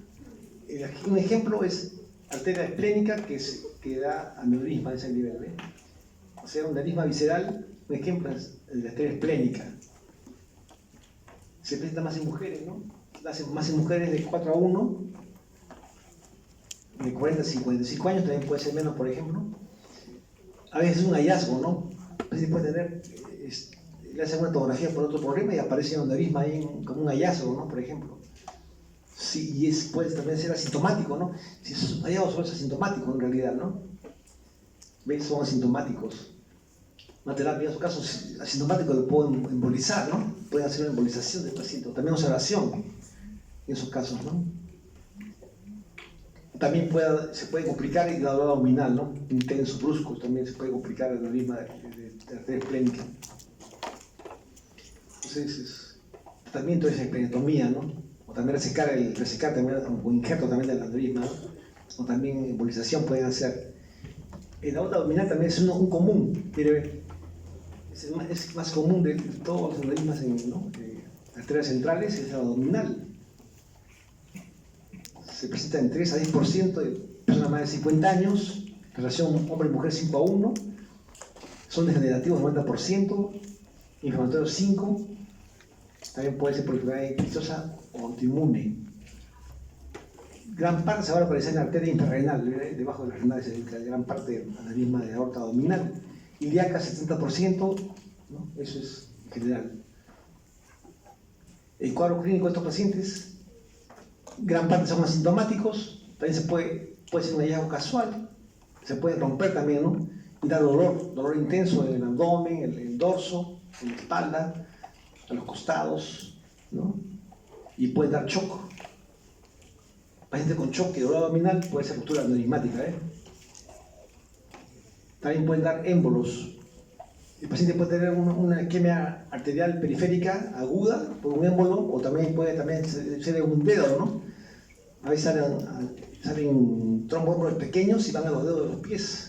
Un ejemplo es arteria esplénica que da aneurisma a ese nivel, ¿eh? O sea, un aneurisma visceral, un ejemplo es el de arteria esplénica. Se presenta más en mujeres, ¿no? Más en mujeres de 4:1, de 40 a 55 años, también puede ser menos, por ejemplo. A veces es un hallazgo, ¿no? A veces puede tener, le hacen una tomografía por otro problema y aparece un aneurisma ahí como un hallazgo, ¿no? Por ejemplo. Sí, y puede también ser asintomático, ¿no? Si esos hallazgos son asintomáticos en realidad, ¿no? ¿Ves? Son asintomáticos. Una terapia, en su caso, asintomático lo pueden embolizar, ¿no? Pueden hacer una embolización del paciente. También observación en esos casos, ¿no? También se puede complicar el dolor abdominal, ¿no? Intenso, brusco, también se puede complicar el aneurisma de arteria esplénica. Entonces, tratamiento es esplenectomía, ¿no? O también resecar también, o injerto también del aneurisma, ¿no? O también embolización pueden hacer. El aorta abdominal también es un común, mire, es más común de todos los aneurismas en, ¿no? Arterias centrales, es el abdominal. Se presenta en 3 a 10% de personas más de 50 años, relación hombre-mujer 5:1. Son degenerativos 90%, inflamatorios 5%, también puede ser por enfermedad infecciosa o autoinmune. Gran parte se va a localizar en la arteria infrarrenal, debajo de las renales, gran parte del aneurisma de aorta abdominal. Ilíaca 70%, ¿no? Eso es en general. El cuadro clínico de estos pacientes, gran parte son asintomáticos, también puede ser un hallazgo casual, se puede romper también, ¿no? Y dar dolor intenso en el abdomen, en el dorso, en la espalda, a los costados, ¿no? Y puede dar shock. Paciente con shock y dolor abdominal puede ser ruptura aneurismática, ¿eh? También pueden dar émbolos. El paciente puede tener una isquemia arterial periférica aguda por un émbolo, o también puede ser un dedo, ¿no? A veces salen tromboémbolos pequeños y van a los dedos de los pies.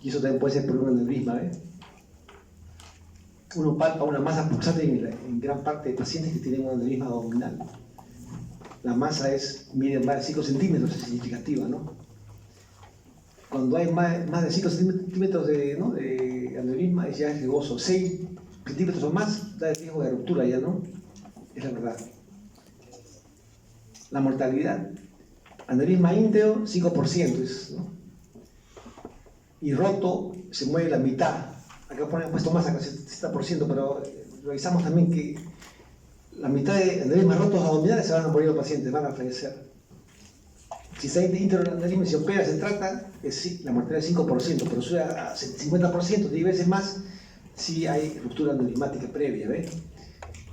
Y eso también puede ser por un aneurisma, ¿eh? Uno palpa una masa pulsante en gran parte de pacientes que tienen un aneurisma abdominal. La masa mide más de 5 centímetros, es significativa, ¿no? Cuando hay más de 5 centímetros de aneurisma, ya es riesgoso. 6 centímetros o más da el riesgo de ruptura ya, ¿no? Es la verdad. La mortalidad, aneurisma íntegro, 5%, ¿no? Y roto, se mueve la mitad. Acá ponen puesto más, acá 60%, pero revisamos también que la mitad de aneurismas rotos abdominales se van a morir los pacientes, van a fallecer. Si se íntegro el aneurisma y se opera, se trata, la mortalidad es 5%, pero sube a 50%, 10 veces más si hay ruptura aneurismática previa, ¿ves?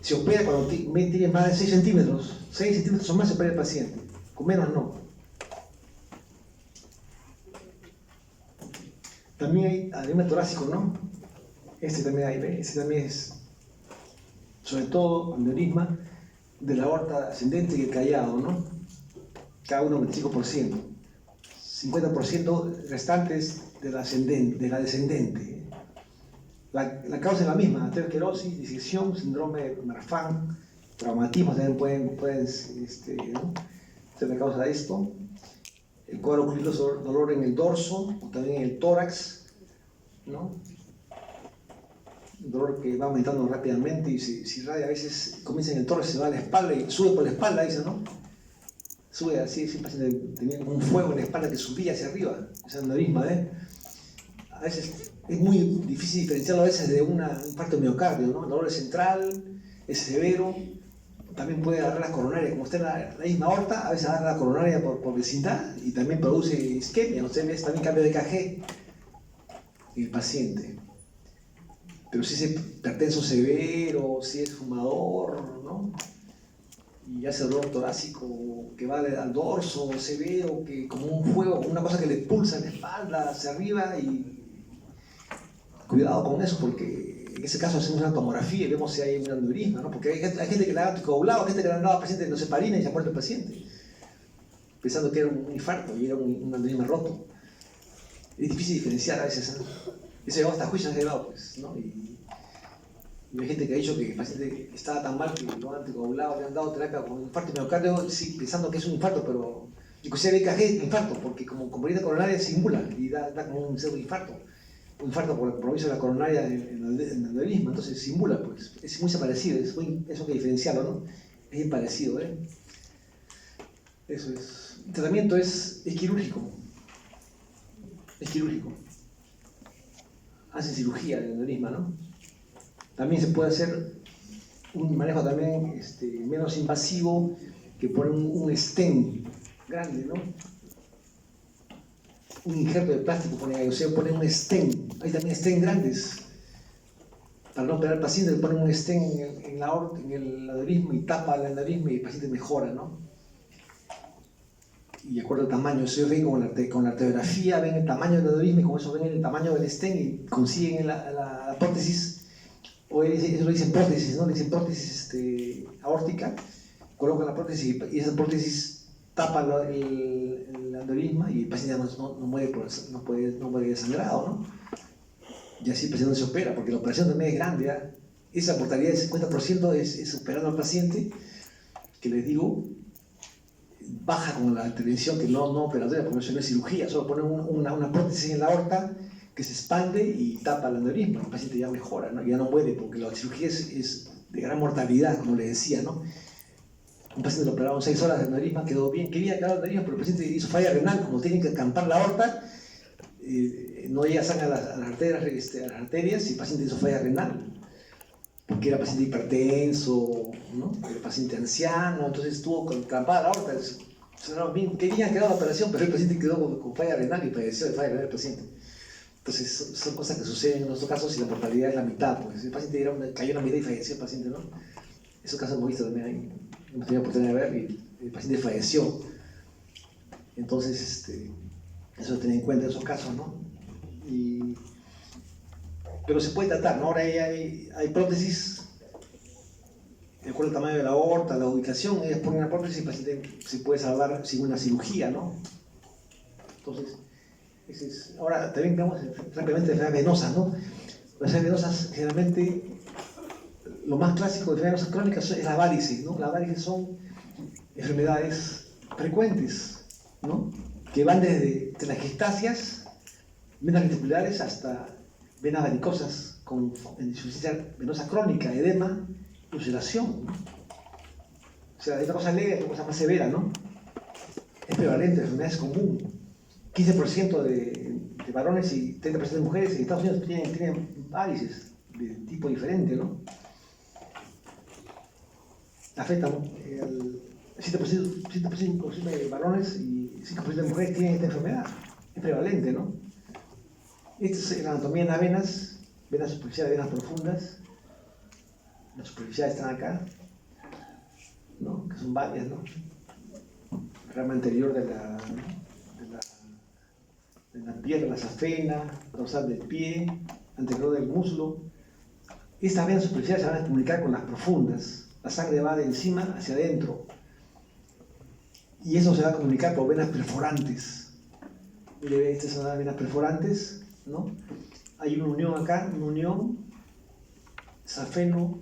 Se opera cuando tienes más de 6 centímetros, 6 centímetros o más se opera el paciente, con menos no. También hay aneurisma torácico, ¿no? Este también hay, ¿ves? Este también es, sobre todo, aneurisma de la aorta ascendente y el callado, ¿no? Cada uno 25%. 50% restantes de la descendente. La causa es la misma: aterosclerosis, disección, síndrome de Marfan, traumatismos también pueden ¿no? ser la causa de esto. El cuadro clínico es dolor en el dorso o también en el tórax, ¿no? Un dolor que va aumentando rápidamente y si irradia, a veces comienza en el tórax, se va a la espalda y sube por la espalda, dice, ¿no? Sube así, el paciente tenía como un fuego en la espalda que subía hacia arriba, ese aneurisma, ¿eh? A veces es muy difícil diferenciarlo a veces de un infarto de miocardio, ¿no? El dolor es central, es severo, también puede agarrar la coronaria, como está en la misma aorta, a veces agarra la coronaria por vecindad y también produce isquemia, usted ve también cambio de KG en el paciente. Pero si es hipertenso severo, si es fumador, ¿no? Y hace dolor torácico que va al dorso severo, que como un fuego, una cosa que le pulsa en la espalda hacia arriba, y cuidado con eso, porque en ese caso hacemos una tomografía y vemos si hay un aneurisma, ¿no? Porque hay gente que le ha anticoagulado, hay gente que le ha dado al paciente enoxaparina y se ha muerto el paciente, pensando que era un infarto y era un aneurisma roto. Es difícil diferenciar a veces, ¿no? Eso llegó hasta juicios de lado, pues, ¿no? Y hay gente que ha dicho que el paciente estaba tan mal que lo han anticoagulado, le han dado terapia con infarto de miocardio, sí, pensando que es un infarto, pero inclusive hay KG de infarto, porque como componente coronaria simula y da como un pseudo infarto. Un infarto por el compromiso de la coronaria en el aneurisma, entonces simula, pues es muy parecido, eso hay que diferenciarlo, ¿no? Es bien parecido, ¿eh? Eso es. El tratamiento es quirúrgico. Es quirúrgico. Hace cirugía del aneurisma, ¿no? También se puede hacer un manejo también menos invasivo, que pone un stent grande, ¿no? Un injerto de plástico ponen ahí, o sea, ponen un stent. Hay también stent grandes. Para no operar al paciente, le ponen un stent en la aorta, en el aneurisma, y tapa el aneurisma y el paciente mejora, ¿no? Y de acuerdo al tamaño, ellos ven con la arteriografía, ven el tamaño del aneurisma y con eso ven el tamaño del stent y consiguen la prótesis, o eso lo dicen prótesis, ¿no? Le dicen prótesis aórtica, colocan la prótesis y esa prótesis tapa el aneurisma y el paciente no muere desangrado, ¿no? Y así el paciente no se opera, porque la operación también es grande, ¿eh? Esa mortalidad del 50% es operando al paciente, que les digo, baja con la intervención que no operatoria, porque eso no es cirugía, solo ponen una prótesis en la aorta que se expande y tapa el aneurisma. El paciente ya mejora, ¿no? Ya no muere, porque la cirugía es de gran mortalidad, como le decía, ¿no? Un paciente lo operaron 6 horas de aneurisma, quedó bien, quería quedar el aneurisma, pero el paciente hizo falla renal, como tienen que acampar la aorta, no llega sangre a las arterias, y el paciente hizo falla renal, porque era paciente hipertenso, ¿no? Era paciente anciano, entonces estuvo acampada la aorta. Bien, querían quedar la operación, pero el paciente quedó con falla renal y falleció de falla renal el paciente. Entonces son cosas que suceden en nuestros casos y la mortalidad es la mitad, pues el paciente cayó en la mitad y falleció el paciente, ¿no? Esos casos hemos visto también ahí, hemos tenido la oportunidad de ver y el paciente falleció. Entonces, eso tener en cuenta en esos casos, ¿no? Pero se puede tratar, ¿no? Ahora hay prótesis, de acuerdo al tamaño de la aorta, la ubicación, ellas ponen una prótesis y el paciente se puede salvar sin una cirugía, ¿no? Entonces, ahora también vemos rápidamente enfermedades venosas, ¿no? Las enfermedades venosas, generalmente, lo más clásico de enfermedades venosas crónicas es la varices, ¿no? Las varices son enfermedades frecuentes, ¿no? Que van desde telangiectasias, venas reticulares, hasta venas varicosas con insuficiencia venosa crónica, edema, ulceración, ¿no? O sea, hay una cosa leve y otra cosa más severa, ¿no? Es prevalente, la enfermedad es común. 15% de varones y 30% de mujeres en Estados Unidos tienen varices de tipo diferente, ¿no? Afecta el 7% de varones y 5% de mujeres tienen esta enfermedad. Es prevalente, ¿no? Esta es la anatomía de las venas superficiales, venas profundas. Las superficiales están acá, ¿no? Que son varias, ¿no? La rama anterior de la pierna, la safena, dorsal del pie, anterior del muslo. Estas venas superficiales se van a comunicar con las profundas. La sangre va de encima hacia adentro. Y eso se va a comunicar por venas perforantes. Mire, estas son las venas perforantes, ¿no? Hay una unión acá, una unión safeno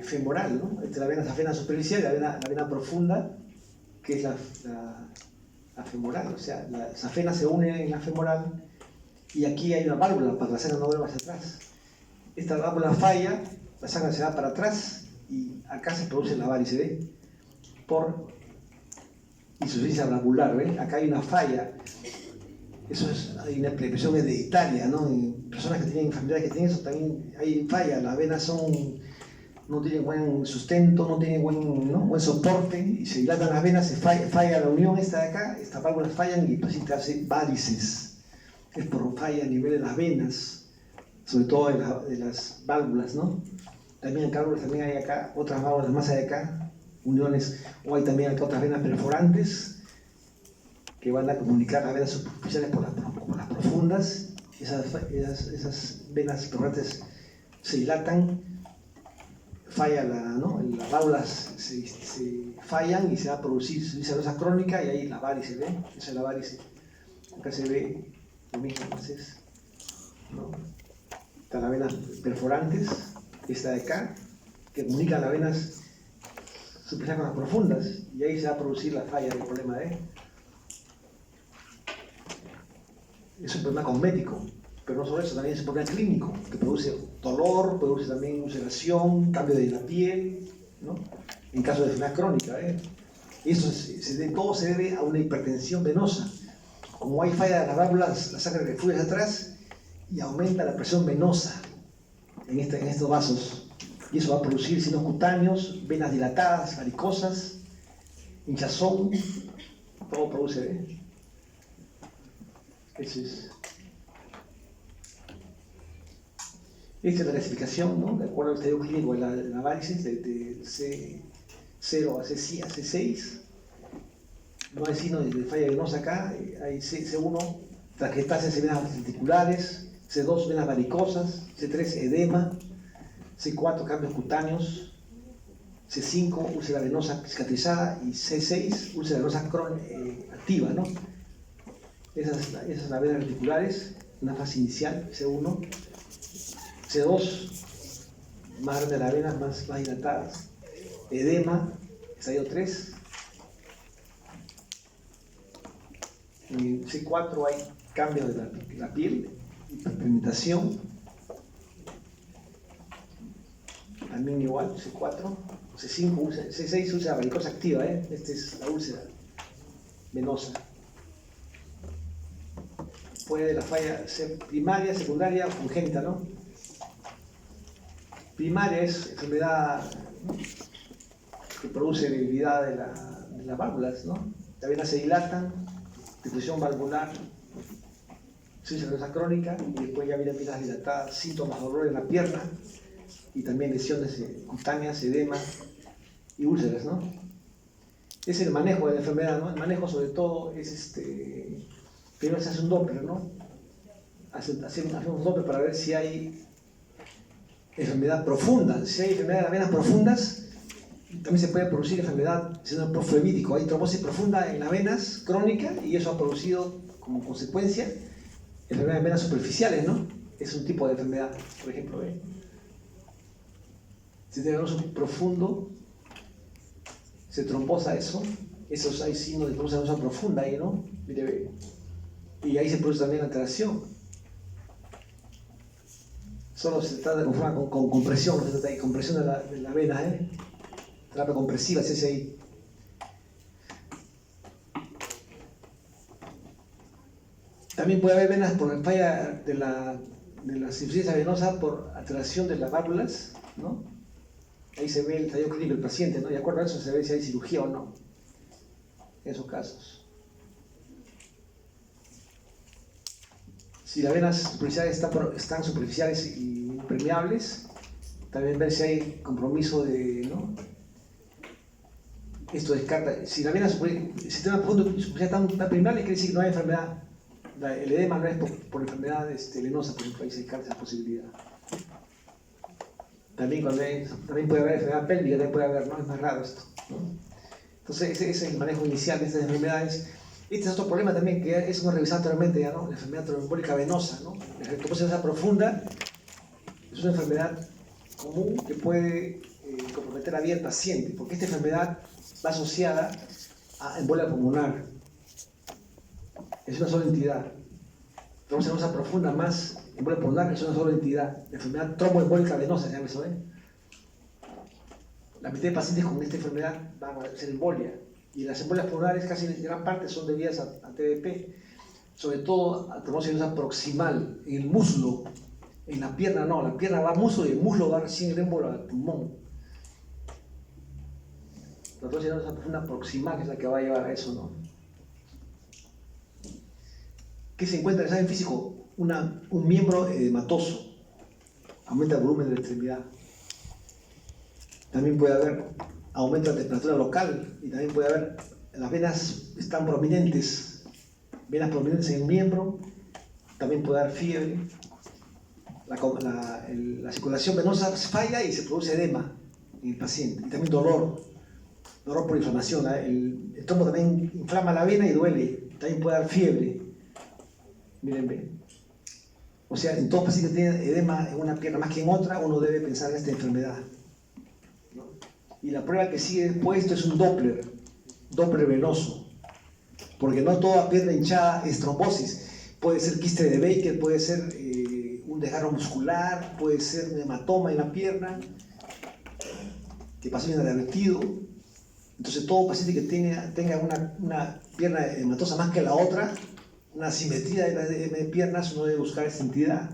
femoral, ¿no? Entre la vena safena superficial y la vena profunda, que es la femoral. O sea, la safena se une en la femoral y aquí hay una válvula para que la sangre no vuelva hacia atrás. Esta válvula falla, la sangre se va para atrás y acá se produce la varice, ¿ve? Por insuficiencia valvular, ¿ve? Acá hay una falla. Eso hay una expresión hereditaria, ¿no? En personas que tienen familiares que tienen eso también hay falla. Las venas no tienen buen sustento, no tienen buen soporte y se dilatan las venas, se falla la unión esta de acá, estas válvulas fallan y el paciente hace varices. Es por falla a nivel de las venas, sobre todo de las válvulas, ¿no? También en válvulas también hay acá otras válvulas más allá de acá, uniones, o hay también acá otras venas perforantes que van a comunicar las venas superficiales por las profundas. Esas venas perforantes se dilatan, falla las válvulas se fallan y se va a producir insuficiencia venosa crónica y ahí la varice, ¿ve? Esa es la varice. Acá se ve lo mismo, entonces, ¿no? Están las venas perforantes, esta de acá, que comunican las venas superficiales con las profundas y ahí se va a producir la falla del problema de. Es un problema cosmético, pero no solo eso, también es un problema clínico, que produce dolor, produce también ulceración, cambio de la piel, ¿no? En caso de enfermedad crónica, ¿eh? Y eso todo se debe a una hipertensión venosa. Como hay falla de las válvulas, la sangre refluye hacia atrás y aumenta la presión venosa en estos vasos. Y eso va a producir signos cutáneos, venas dilatadas, varicosas, hinchazón, todo produce, ¿eh? Esta es la clasificación, ¿no? De acuerdo al estadio clínico de la varices, de C0 a C6. No hay signos de falla venosa acá. Hay C1, traqueostasis y venas ventriculares. C2, venas varicosas. C3, edema. C4, cambios cutáneos. C5, úlcera venosa cicatrizada. Y C6, úlcera venosa activa, ¿no? Esas son las venas ventriculares, una fase inicial, C1. C2, más grande las venas, más dilatadas. Edema, estadio 3. En C4 hay cambio de la piel, hiperpigmentación, también igual, C4, C5, C6 usa varicosa activa, esta es la úlcera venosa. Puede la falla ser primaria, secundaria o congénita, ¿no? Primaria es enfermedad que produce debilidad de las válvulas, ¿no? Las venas se dilatan, difusión valvular, insuficiencia crónica, y después ya vienen venas dilatadas, síntomas de dolor en la pierna, y también lesiones cutáneas, edema y úlceras, ¿no? Es el manejo de la enfermedad, ¿no? El manejo sobre todo es primero se hace un Doppler, ¿no? Hacemos un Doppler para ver si hay enfermedad profunda. Si hay enfermedad de las venas profundas, también se puede producir enfermedad siendo proflebítico. Hay trombosis profunda en las venas crónica y eso ha producido como consecuencia enfermedades de venas superficiales, ¿no? Es un tipo de enfermedad, por ejemplo, si tiene venoso profundo, se trombosa eso, esos hay signos de trombosis venosa profunda ahí, ¿no? Mire, y ahí se produce también alteración. Solo se trata de conformar con compresión, no se trata de compresión de la vena, terapia compresiva, se hace ahí. También puede haber venas por falla de la insuficiencia venosa por alteración de las válvulas, ¿no? Ahí se ve el estadio clínico del paciente, ¿no? Y de acuerdo a eso se ve si hay cirugía o no, en esos casos. Si las venas superficiales están superficiales y impermeables, también ver si hay compromiso de, ¿no? Esto descarta, si la vena sistema profundo superficial tan permeable, quiere decir que no hay enfermedad. El edema no es por enfermedad venosa, por ejemplo, ahí se descarta esa posibilidad. También puede haber enfermedad pélvica, también puede haber, ¿no? Es más raro esto, ¿no? Entonces ese es el manejo inicial de estas enfermedades. Este es otro problema también que es hemos revisado anteriormente, ya, ¿no? La enfermedad tromboembólica venosa, ¿no? La trombosis venosa profunda es una enfermedad común que puede comprometer la vida del paciente, porque esta enfermedad va asociada a embolia pulmonar. Es una sola entidad. Trombosis venosa profunda más embolia pulmonar es una sola entidad. La enfermedad tromboembólica venosa, ¿ya eso, La mitad de pacientes con esta enfermedad van a ser embolia. Y las embolias pulmonares casi en gran parte son debidas a TDP, sobre todo a trombosis venosa proximal, en el muslo, en la pierna no, la pierna va al muslo y el muslo va recién el émbolo al pulmón. La trombosis venosa profunda proximal es la que va a llevar a eso, ¿no? ¿Qué se encuentra en el examen físico? Un miembro edematoso, aumenta el volumen de la extremidad. También puede haber aumento de la temperatura local y también puede haber, las venas están prominentes, venas prominentes en el miembro, también puede haber fiebre, la circulación venosa falla y se produce edema en el paciente, y también dolor por inflamación, el trombo también inflama la vena y duele, también puede dar fiebre, miren, o sea, en todo paciente que tiene edema en una pierna más que en otra, uno debe pensar en esta enfermedad. Y la prueba que sigue después esto es un Doppler venoso, porque no toda pierna hinchada es trombosis. Puede ser quiste de Baker, puede ser un desgarro muscular, puede ser un hematoma en la pierna, que pasa inadvertido. Entonces todo paciente que tenga una pierna hematosa más que la otra, una simetría de las piernas, uno debe buscar esta entidad.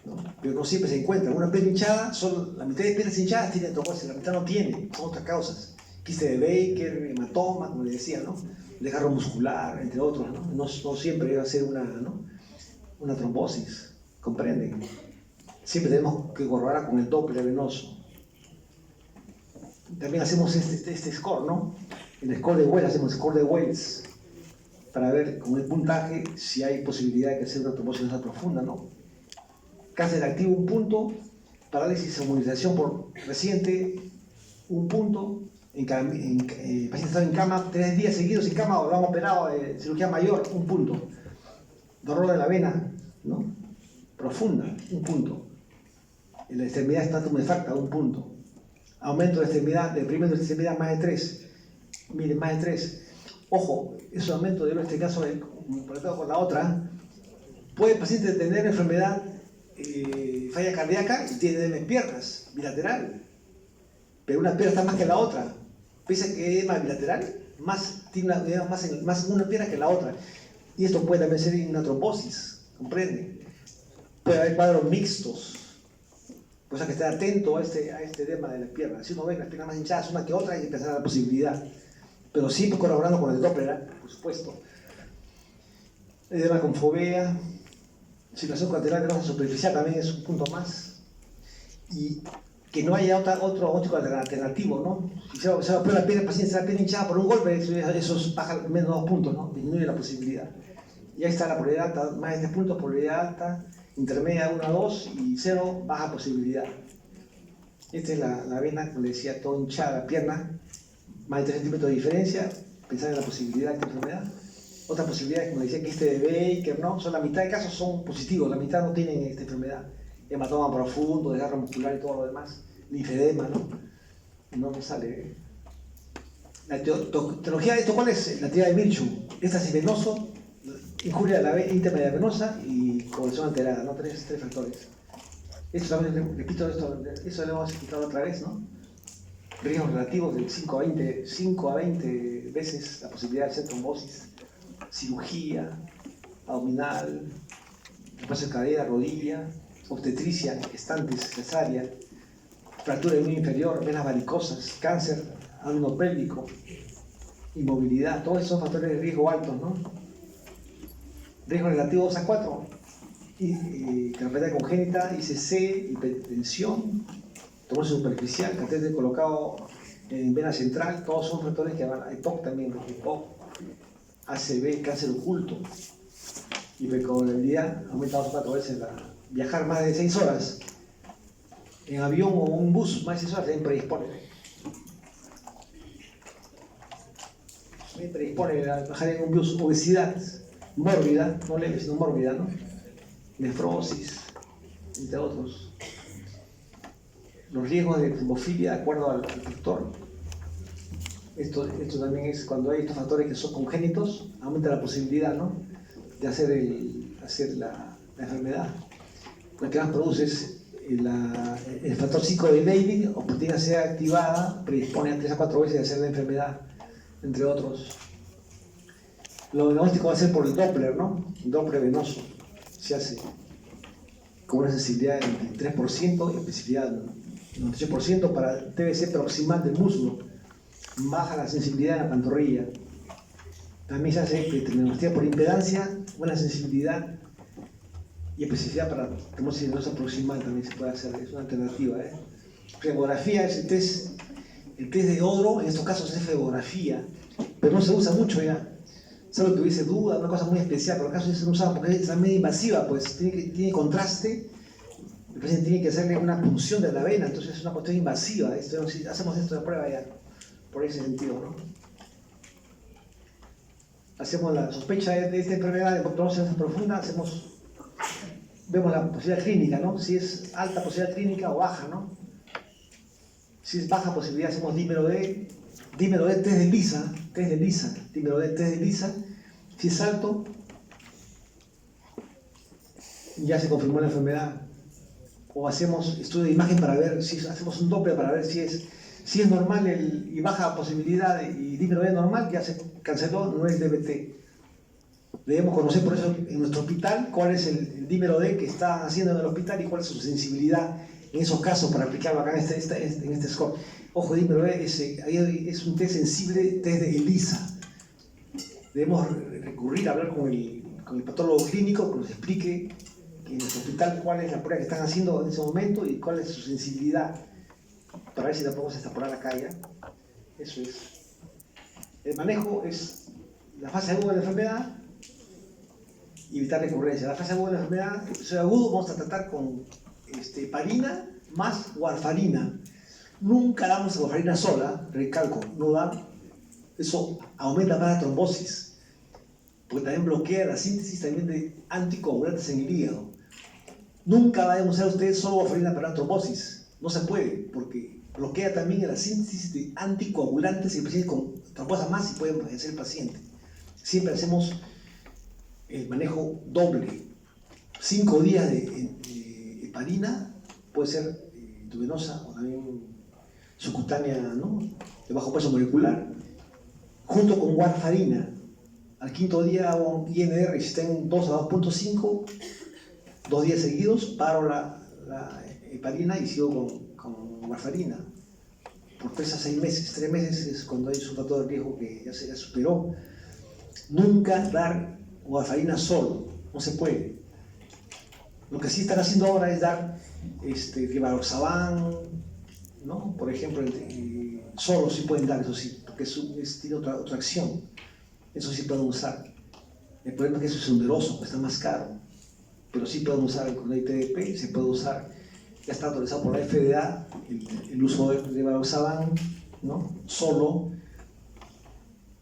¿No? Pero no siempre se encuentra. Una pierna hinchada, solo la mitad de piernas hinchadas tiene trombosis, la mitad no tiene, son otras causas. Quiste de Baker, hematoma, como le decía, ¿no? Desgarro muscular, entre otros, ¿no? No siempre va a ser una trombosis, ¿comprenden? Siempre tenemos que corroborar con el Doppler venoso. También hacemos este score, ¿no? El score de Wells, hacemos el score de Wells para ver con el puntaje si hay posibilidad de que sea una trombosis venosa profunda, ¿no? Cáncer activo 1 punto, parálisis o inmovilización por reciente 1 punto, paciente está en cama 3 días seguidos en cama o lo han operado de cirugía mayor 1 punto, dolor de la vena, ¿no? Profunda 1 punto, en la extremidad está tumefacta 1 punto, aumento de extremidad, deprimento de extremidad más de 3, miren, más de 3, ojo, ese aumento de este caso conectado con la otra, puede el paciente tener enfermedad, falla cardíaca y tiene edema en piernas, bilateral. Pero una pierna está más que la otra. Piensa que edema bilateral, tiene una edema más en una pierna que en la otra. Y esto puede también ser una trombosis, ¿comprende? Puede haber cuadros mixtos. Por eso hay que estar atento a este edema de las piernas. Si uno ve las piernas más hinchadas una que otra, hay que pensar en la posibilidad. Pero siempre colaborando con el Doppler, por supuesto. Edema con fovea, circulación colateral venosa superficial también es un punto más. Y que no haya otro óptico alternativo, ¿no? Si se va a la pierna, el paciente se la pierna hinchada por un golpe, eso baja menos 2 puntos, ¿no? Disminuye la posibilidad. Y ahí está la probabilidad alta, más de 3 puntos, probabilidad alta, intermedia 1 a 2 y 0, baja posibilidad. Esta es la vena, como le decía, todo hinchada la pierna, más de 3 centímetros de diferencia, pensar en la posibilidad de esta enfermedad. Otras posibilidades, como le decía, que de Baker, ¿no? Son la mitad de casos son positivos, la mitad no tienen esta enfermedad. Hematoma profundo, desgarro muscular y todo lo demás, linfedema, ¿no? No me sale. La etiología de esto, ¿cuál es? La teoría de Virchow. Éxtasis venoso, injuria de la intermedia venosa y coagulación alterada, ¿no? Tres factores. Esto también, repito, eso lo hemos explicado otra vez, ¿no? Riesgos relativos de 5 a 20 veces la posibilidad de hacer trombosis, cirugía, abdominal, reemplazo de cadera, rodilla, obstetricia, gestantes, cesárea, fractura de uña inferior, venas varicosas, cáncer, ángulo pélvico, inmovilidad, todos esos son factores de riesgo altos, ¿no? Riesgos relativos a 4, cardiopatía congénita, ICC, hipertensión, trombosis superficial, catéter colocado en vena central, todos son factores que van a EPOC también, EPOC, ACV, cáncer oculto, hipercoagulabilidad, aumenta 2 o 4 veces viajar más de 6 horas en avión o un bus, más de 6 horas, también predispone. También predispone a viajar en un bus. Obesidad mórbida, no leve, sino mórbida, ¿no? Nefrosis, entre otros. Los riesgos de trombofilia de acuerdo al factor. Esto también es cuando hay estos factores que son congénitos, aumenta la posibilidad, ¿no? De hacer la enfermedad. La que más produce es el factor 5 de Leydig, o proteína C activada, predispone a 3 a 4 veces de hacer la enfermedad, entre otros. Lo diagnóstico va a ser por el Doppler, ¿no? El Doppler venoso. Se hace con una sensibilidad del 23% y especificidad del 98% para TBC proximal del muslo. Baja la sensibilidad en la pantorrilla. También se hace diagnóstica por impedancia, buena sensibilidad y especificidad para trombosis venosa proximal también se puede hacer, es una alternativa. Flebografía es el test de Odro, en estos casos es flebografía, pero no se usa mucho ya. Solo que hubiese duda, una cosa muy especial, pero en caso se usa porque es medio invasiva, pues tiene contraste, el paciente tiene que hacerle una punción de la vena, entonces es una cuestión invasiva. Hacemos esto de prueba ya, por ese sentido, ¿no? Hacemos la sospecha de esta enfermedad de trombosis profunda, vemos la posibilidad clínica, ¿no? Si es alta posibilidad clínica o baja, ¿no? Si es baja posibilidad, hacemos dímero D, test de Lisa, dímero D, test de Lisa. Si es alto, ya se confirmó la enfermedad. O hacemos estudio de imagen para ver, hacemos un Doppler para ver si es normal y baja posibilidad y dímero D normal, ya se canceló, no es DBT. Debemos conocer por eso en nuestro hospital cuál es el dímero D que está haciendo en el hospital y cuál es su sensibilidad en esos casos para aplicarlo acá en este score. Ojo, dímero D es un test sensible, test de ELISA. Debemos recurrir a hablar con el patólogo clínico que nos explique en nuestro hospital cuál es la prueba que están haciendo en ese momento y cuál es su sensibilidad para ver si la podemos extrapolar acá ya. Eso es. El manejo es la fase aguda de la enfermedad y evitar recurrencia. La fase aguda de la enfermedad, episodio agudo, vamos a tratar con heparina más warfarina. Nunca damos warfarina sola, recalco, no da. Eso aumenta más la trombosis, porque también bloquea la síntesis también de anticoagulantes en el hígado. Nunca vayan a usar ustedes solo warfarina para la trombosis. No se puede, porque bloquea también la síntesis de anticoagulantes y el paciente con trombosa más y puede fallecer el paciente. Siempre hacemos el manejo doble. 5 días de heparina, puede ser intravenosa o también subcutánea, ¿no?, de bajo peso molecular, junto con warfarina. Al 5.º día hago un INR, si está en 2 a 2.5, 2 días seguidos, paro la heparina y sigo con warfarina. Por 3 a 6 meses, 3 meses es cuando hay un factor de riesgo que ya se superó. Nunca dar warfarina solo, no se puede. Lo que sí están haciendo ahora es dar rivaroxaban, ¿no?, por ejemplo, solo sí pueden dar, eso sí, porque tiene otra acción, eso sí pueden usar. El problema es que eso es oneroso, está más caro, pero sí pueden usar con la ITDP, se puede usar, ya está autorizado por la FDA el uso de rivaroxaban, ¿no?, solo,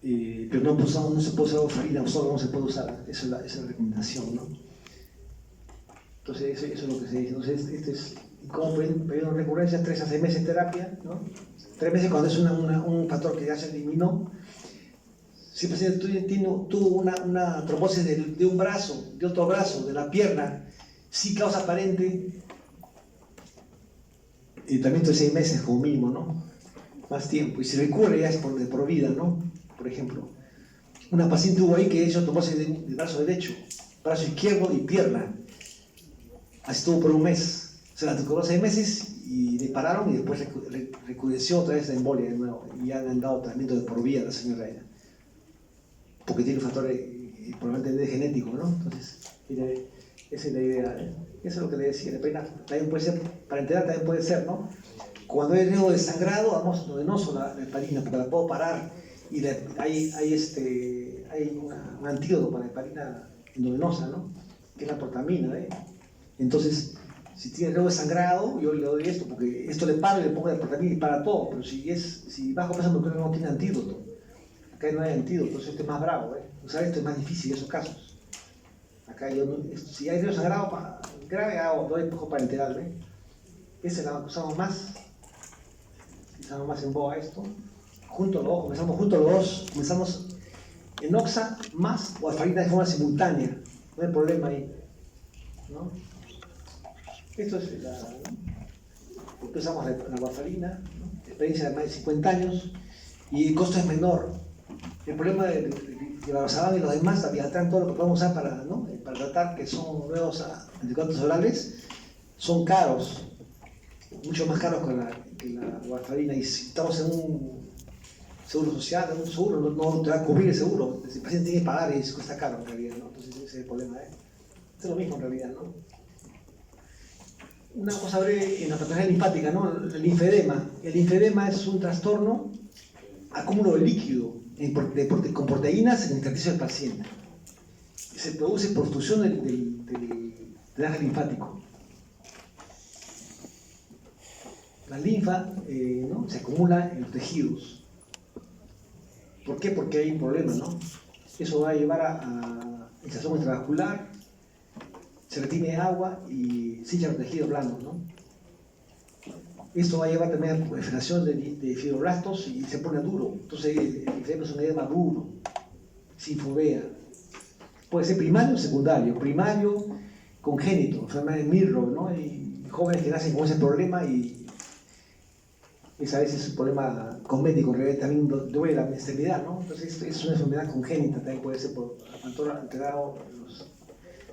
pero no se puede usar warfarina solo, no se puede usar, esa es la recomendación, ¿no? Entonces, eso es lo que se dice. Entonces, ¿cómo pedir una recurrencia? 3 a 6 meses de terapia, ¿no? 3 meses cuando es un factor que ya se eliminó. Si el paciente tuvo una trombosis de un brazo, de otro brazo, de la pierna, sí causa aparente, tratamiento de 6 meses como mínimo, ¿no? Más tiempo. Y si recurre ya es por vida, ¿no? Por ejemplo, una paciente hubo ahí que hizo trombosis del brazo derecho, brazo izquierdo y pierna. Así estuvo por un mes, se la tocó 6 meses y le pararon y después recrudeció otra vez la embolia de nuevo y ya le han dado tratamiento de por vida a la señora ella, porque tiene un factor probablemente genético, ¿no? Entonces, esa es la idea, ¿eh? Eso es lo que le decía, la pena también puede ser, para enterar también puede ser, ¿no? Cuando hay riesgo de sangrado, damos endovenoso la heparina, porque la puedo parar y hay un antídoto para la heparina endovenosa, ¿no?, que es la protamina, ¿eh? Entonces, si tiene riesgo de sangrado, yo le doy esto, porque esto le paro y le pongo la protamina y para todo, pero si bajo peso molecular no tiene antídoto, acá no hay antídoto, entonces esto es más bravo, ¿eh? Usar esto es más difícil en esos casos. Acá si hay riesgo de sangrado grave, doy poco para enterarme. Esa la usamos más en boa esto. Comenzamos juntos los dos, comenzamos en oxa más warfarina de forma simultánea, no hay problema ahí, ¿no? Esto es empezamos la warfarina, ¿no?, experiencia de más de 50 años y el costo es menor. El problema de rivaroxaban y los demás, abiatrán, todo lo que podemos usar para tratar, que son nuevos anticoagulantes orales, son caros, mucho más caros que la warfarina, y si estamos en un seguro social, en un seguro, no te va a cubrir el seguro, el paciente tiene que pagar y eso cuesta caro en realidad, ¿no? Entonces ese es el problema, ¿eh? Es lo mismo en realidad, ¿no? Una cosa breve en la patología linfática, ¿no? El linfedema. El linfedema es un trastorno, acúmulo de líquido con proteínas en el intersticio del paciente. Se produce por obstrucción del drenaje linfático. La linfa, ¿no?, se acumula en los tejidos. ¿Por qué? Porque hay un problema, ¿no? Eso va a llevar a inflamación intravascular, se retiene agua y se hinchan los tejidos blandos, ¿no? Esto va a llevar también a proliferación de fibroblastos y se pone duro. Entonces el linfedema es un edema duro, sin fovea. Puede ser primario o secundario. Primario, congénito, enfermedad de Mirro, ¿no? Hay jóvenes que nacen con ese problema y a veces es un problema cosmético, en realidad también duele la extremidad, ¿no? Entonces es una enfermedad congénita, también puede ser por factor alterado los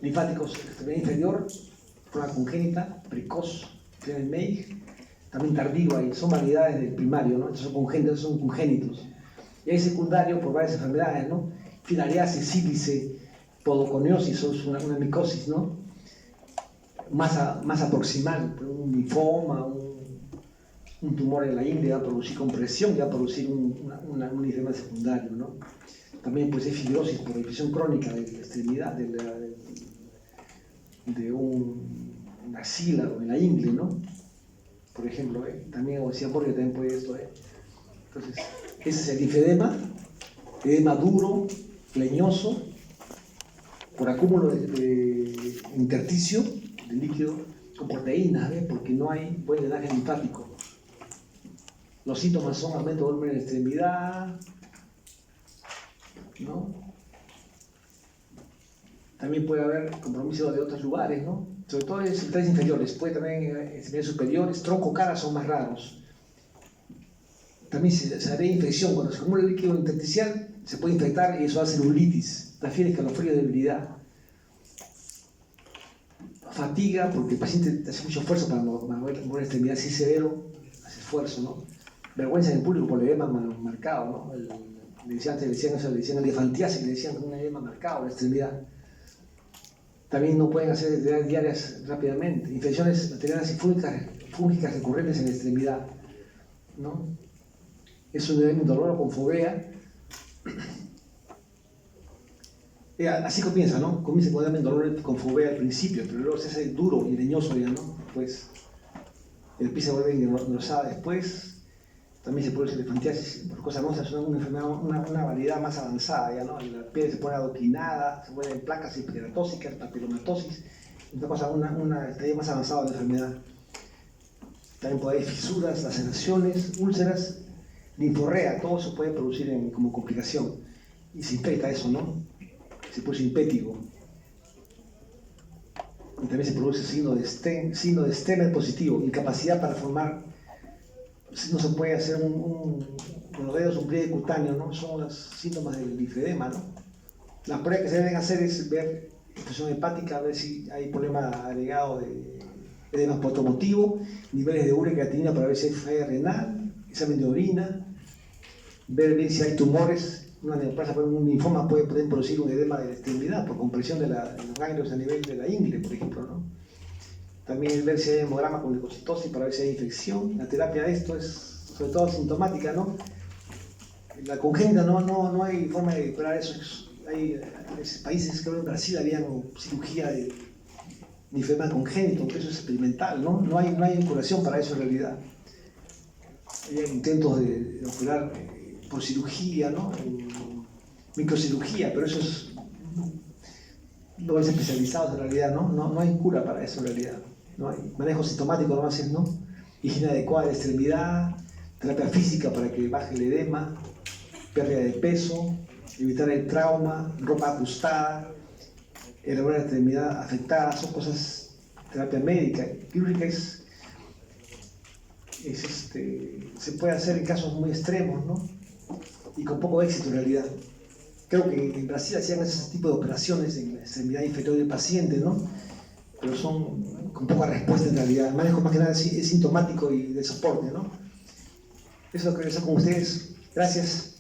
linfáticos de la extremidad inferior, forma congénita, precoz, tiene el MEIG, también tardiva, y son variedades del primario, ¿no? Entonces son congénitos. Y hay secundario por varias enfermedades, ¿no? Filariasis, sílice, podoconiosis, es una micosis, ¿no? Masa proximal, un linfoma, un tumor en la ingle va a producir compresión y va a producir un linfedema secundario, ¿no? También puede ser fibrosis por infección crónica de la extremidad, de una axila o en la ingle, ¿no? Por ejemplo, también obesidad mórbida también puede esto, Entonces, ese es el linfedema, edema duro, leñoso, por acúmulo de intersticio de líquido con proteínas, porque no hay buen drenaje linfático. Los síntomas son aumento de volumen de la extremidad, ¿no? También puede haber compromiso de otros lugares, ¿no? Sobre todo en extremidades inferiores, puede también en extremidades superiores, tronco, cara son más raros. También se haría infección, cuando se acumula el líquido intersticial se puede infectar y eso hace celulitis, da fiebre, escalofrío, debilidad. Fatiga, porque el paciente hace mucho esfuerzo para mover la extremidad así severo, hace esfuerzo, ¿no? Vergüenza en el público por el edema marcado, ¿no? Le decían elefantiasis, le decían un edema marcado en la extremidad. También no pueden hacer actividades diarias rápidamente. Infecciones bacterianas y fúngicas recurrentes en la extremidad, ¿no? Es un edema indoloro con fovea. Así comienza, ¿no? Comienza con edema indoloro con fovea al principio, pero luego se hace duro y leñoso ya, ¿no? Pues el pie se vuelve engrosada después. También se produce elefantiasis por cosa no, es una enfermedad, una variedad más avanzada, ¿ya no? La piel se pone adoquinada, se vuelven placas hiperkeratosicas, papilomatosis, una cosa, una estadio más avanzado de la enfermedad. También puede haber fisuras, laceraciones, úlceras, linforrea, todo eso puede producir como complicación. Y se infecta eso, ¿no? Se produce impétigo. Y también se produce signo de Stemmer positivo, incapacidad para formar. No se puede hacer con los dedos un pliegue cutáneo, ¿no? Son los síntomas del linfedema, ¿no? Las pruebas que se deben hacer es ver infección hepática, ver si hay problema agregado de edema potomotivo, niveles de urea y creatinina para ver si hay falla renal, examen de orina, ver bien si hay tumores. Una neoplasia, un linfoma puede producir un edema de la extremidad por compresión de los ganglios a nivel de la ingle, por ejemplo, ¿no? También ver si hay hemograma con leucocitosis para ver si hay infección. La terapia de esto es sobre todo sintomática, ¿no? La congénita no hay forma de curar eso. Hay países, creo en Brasil, habían cirugía de linfedema congénito, que eso es experimental, ¿no? No hay curación para eso en realidad. Hay intentos de curar por cirugía, ¿no? Microcirugía, pero eso es lugares especializados en realidad, ¿no? No hay cura para eso en realidad. No hay manejo sintomático nomás, ¿no? Higiene adecuada de extremidad, terapia física para que baje el edema, pérdida de peso, evitar el trauma, ropa ajustada, elaborar la extremidad afectada, son cosas, terapia médica. Quirúrgica se puede hacer en casos muy extremos, ¿no? Y con poco éxito en realidad. Creo que en Brasil hacían ese tipo de operaciones en la extremidad inferior del paciente, ¿no? Pero son con poca respuesta en realidad. El manejo más que nada es sintomático y de soporte, ¿no? Eso es lo que voy a hacer con ustedes. Gracias.